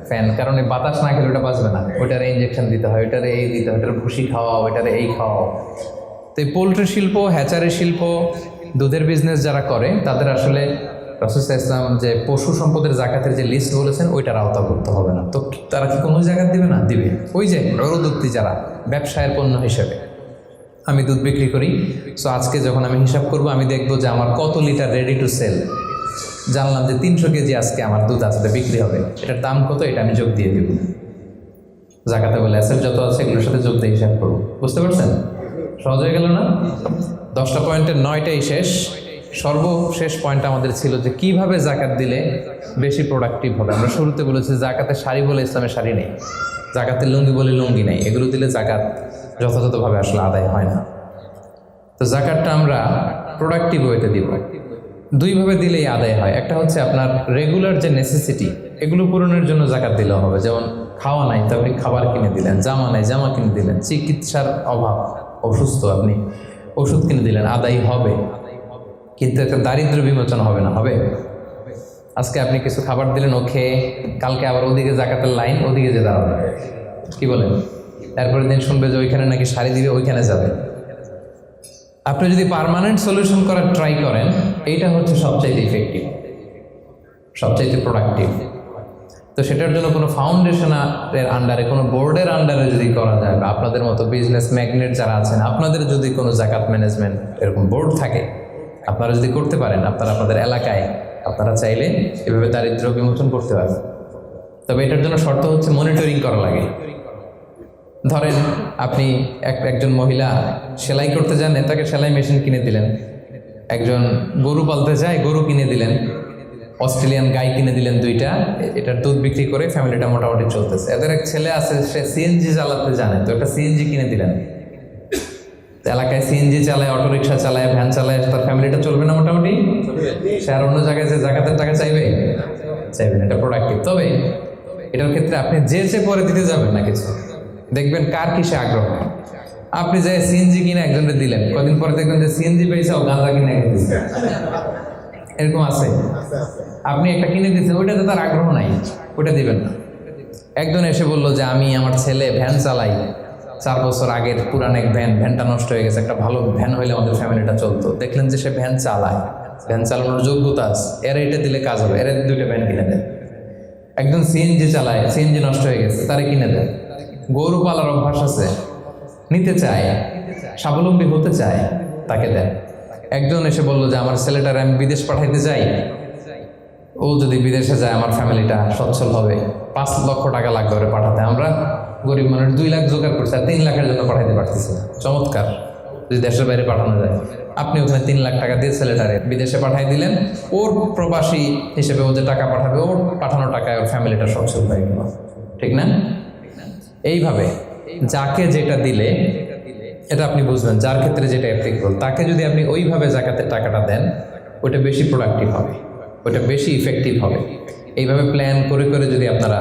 ফ্যান, কারণ এই বাতাস না খেলে ওটা বাঁচবে না। ওইটারে ইঞ্জেকশন দিতে হয়, ওইটারে এই দিতে হয়, ওইটার ভুসি খাওয়াও, ওইটারে এই খাওয়াও। তো এই পোলট্রি শিল্প, হ্যাচারি শিল্প, দুধের বিজনেস যারা করে, তাদের আসলে রাসূল সাল্লাল্লাহু আলাইহি ওয়াসাল্লাম যে পশু সম্পদের জাকাতের যে লিস্ট বলেছেন, ওইটার আওতাভুক্ত হবে না। তো তারা কি কোনো জাকাত দিবে না? দিবে। ওই যে উরুদুত্তি যারা ব্যবসায়ের পণ্য হিসেবে, আমি দুধ বিক্রি করি, সো আজকে যখন আমি হিসাব করব, আমি দেখবো যে আমার কত লিটার রেডি টু সেল, জানলাম যে 300 কেজি আজকে আমার দুধ আছে বিক্রি হবে, এটার দাম কত, এটা আমি যোগ দিয়ে দেব। জাকাতে বলে অ্যাসেট যত আছে এগুলোর সাথে যোগ দিয়ে হিসাব করবো। বুঝতে পারছেন? সহজ হয়ে গেল না? 10টা পয়েন্টের 9টাই শেষ। সর্বশেষ পয়েন্ট আমাদের ছিল যে কিভাবে জাকাত দিলে বেশি প্রোডাক্টিভ হবে। আমরা শুরুতে বলেছি জাকাতে শাড়ি বলে ইসলামে শাড়ি নেই, জাকাতে লুঙ্গি বলে লুঙ্গি নেই, এগুলো দিলে জাকাত যথাযথভাবে আসলে আদায় হয় না। তো জাকাতটা আমরা প্রোডাক্টিভ ওয়েতে দিব। দুইভাবে দিলেই আদায় হয়। একটা হচ্ছে আপনার রেগুলার যে নেসেসিটি, এগুলো পূরণের জন্য জাকাত দিলেও হবে। যেমন খাওয়া নাই তো আপনি খাবার কিনে দিলেন, জামা নাই জামা কিনে দিলেন, চিকিৎসার অভাব, অসুস্থ আপনি ওষুধ কিনে দিলেন, আদায় হবে। কিন্তু একটা দারিদ্র বিমোচন হবে না? হবে। আজকে আপনি কিছু খাবার দিলেন, ও খেয়ে কালকে আবার ওদিকে জাকাতের লাইন, ওদিকে যে দাঁড়াবে, কি বলেন? এরপরের দিন শুনবে যে ওইখানে নাকি শাড়ি দিবে, ওইখানে যাবে। আপনি যদি পার্মানেন্ট সলিউশন করার ট্রাই করেন, এইটা হচ্ছে সবচাইতে ইফেক্টিভ, সবচাইতে প্রোডাক্টিভ। তো সেটার জন্য কোনো ফাউন্ডেশনের আন্ডারে, কোনো বোর্ডের আন্ডারে যদি করা যায়, বা আপনাদের মতো বিজনেস ম্যাগনেট যারা আছেন, আপনাদের যদি কোনো জাকাত ম্যানেজমেন্ট এরকম বোর্ড থাকে, আপনারা যদি করতে পারেন, আপনাদের এলাকায়, আপনারা চাইলে এভাবে দারিদ্র বিমোচন করতে পারবেন। তবে এটার জন্য শর্ত হচ্ছে মনিটরিং করা লাগে। ধরেন আপনি একজন মহিলা সেলাই করতে জানেন, তাকে সেলাই মেশিন কিনে দিলেন। একজন গরু পালতে চায়, গরু কিনে দিলেন। অস্ট্রেলিয়ান গাই কিনে দিলেন 2টা, এটার দুধ বিক্রি করে ফ্যামিলিটা মোটামুটি চলতেছে। এদের এক ছেলে আছে, সে সিএনজি চালাতে জানে, তো একটা সিএনজি কিনে দিলেন। এলাকায় সিএনজি চালায়, অটোরিকশা চালায়, ভ্যান চালায়, তার ফ্যামিলিটা চলবে না মোটামুটি? সে আর অন্য জায়গায় যে জাকাতের টাকা চাইবে? চাইবে না, এটা প্রোডাক্টিভ। তবে এটার ক্ষেত্রে আপনি যে পরে দিতে যাবেন না কিছু, দেখবেন কার কিসে আগ্রহ। আপনি যে সিএনজি কিনে একজনকে দিলেন, কদিন পরে দেখবেন যে সিএনজি পেয়েছে ও গাঁজা কিনে দিচ্ছে, এরকম আছে। আপনি একটা কিনে দিচ্ছেন, ওইটাতে তার আগ্রহ নাই, ওইটা দিবেন না। একজন এসে বললো যে আমি আমার ছেলে ভ্যান চালাই, 4 বছর আগের পুরান এক ভ্যানটা নষ্ট হয়ে গেছে, একটা ভালো ভ্যান হইলে আমাদের ফ্যামিলিটা চলতো। দেখলেন যে সে ভ্যান চালায়, ভ্যান চালানোর যোগ্যতা আছে, এরা এটা দিলে কাজ হবে, এরা 2টা ভ্যান কিনে দেয়। একজন সিএনজি চালায়, সিএনজি নষ্ট হয়ে গেছে, তারে কিনে দেয়। গরু পালার অভ্যাস আছে, নিতে চায়, স্বাবলম্বী হতে চায়, তাকে দেয়। একজন এসে বললো যে আমার ছেলেটার আমি বিদেশ পাঠাইতে চাই, ও যদি বিদেশে যায় আমার ফ্যামিলিটা সচ্ছল হবে, 5 লক্ষ টাকা লাগবে ওরে পাঠাতে। আমরা গরিব মানুষ 2 লাখ জোগাড় করছি, আর 3 লাখের জন্য পাঠাইতে পারতেছি না। চমৎকার, যদি দেশের বাইরে পাঠানো যায়। আপনি ওখানে 3 লাখ টাকা দিয়ে ছেলেটারে বিদেশে পাঠাই দিলেন, ওর প্রবাসী হিসেবে ও যে টাকা পাঠাবে, ওর পাঠানো টাকায় ওর ফ্যামিলিটা সচ্ছল হয়ে গেল, ঠিক না? এইভাবে যাকে যেটা দিলে এটা আপনি বুঝবেন, যার ক্ষেত্রে যেটা অ্যাপ্লিকেবল, তাকে যদি আপনি ওইভাবে জাকাতের টাকাটা দেন, ওটা বেশি প্রোডাক্টিভ হবে, ওটা বেশি ইফেক্টিভ হবে। এইভাবে প্ল্যান করে করে যদি আপনারা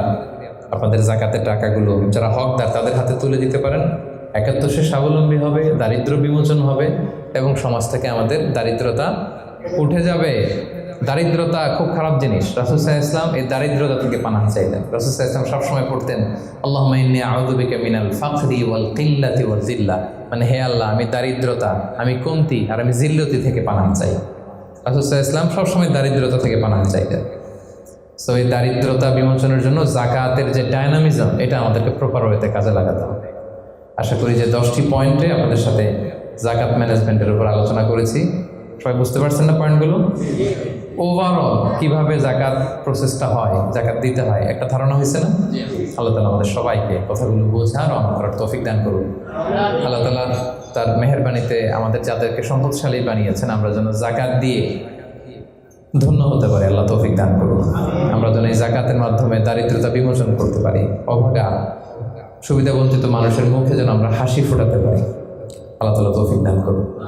আপনাদের জাকাতের টাকাগুলো যারা হকদার তাদের হাতে তুলে দিতে পারেন, একাত্তর সে স্বাবলম্বী হবে, দারিদ্র বিমোচন হবে, এবং সমাজ থেকে আমাদের দারিদ্রতা উঠে যাবে। দারিদ্রতা খুব খারাপ জিনিস। রাসূল সাল্লাল্লাহু আলাইহি ওয়াসাল্লাম এই দারিদ্রতা থেকে পানাহ চাইতেন। রাসূল সাল্লাল্লাহু আলাইহি ওয়াসাল্লাম সবসময় পড়তেন আল্লাহুম্মা ইন্নী আউযু বিকা মিনাল ফাকরি ওয়াল কিল্লাতি ওয়াল যিল্লা, মানে হে আল্লাহ, আমি দারিদ্রতা, আমি কমতি আর আমি জিল্লতি থেকে পানাহ চাই। রাসূল সাল্লাল্লাহু আলাইহি ওয়াসাল্লাম সবসময় দারিদ্রতা থেকে পানাহ চাইতেন। সো এই দারিদ্রতা বিমোচনের জন্য জাকাতের যে ডায়নামিজম, এটা আমাদেরকে প্রপার ওয়েতে কাজে লাগাতে হবে। আশা করি যে 10টি পয়েন্টে আপনাদের সাথে জাকাত ম্যানেজমেন্টের উপর আলোচনা করেছি। সবাই বুঝতে পারছেন না পয়েন্টগুলো? ওভারঅল কিভাবে জাকাত প্রসেসটা হয়, জাকাত দিতে হয়, একটা ধারণা হয়েছে না? আল্লাহ তাআলা আমাদের সবাইকে কথাগুলো বোঝার ও আমল করার তৌফিক দান করুন। আল্লাহ তাআলা তার মেহেরবানিতে আমাদের যাদেরকে সম্পদশালী বানিয়েছেন, আমরা যেন জাকাত দিয়ে ধন্য হতে পারি, আল্লাহ তৌফিক দান করুন। আমরা যেন এই জাকাতের মাধ্যমে দারিদ্রতা বিমোচন করতে পারি, অভাগা সুবিধা বঞ্চিত মানুষের মুখে যেন আমরা হাসি ফোটাতে পারি, আল্লাহ তাআলা তৌফিক দান করুন।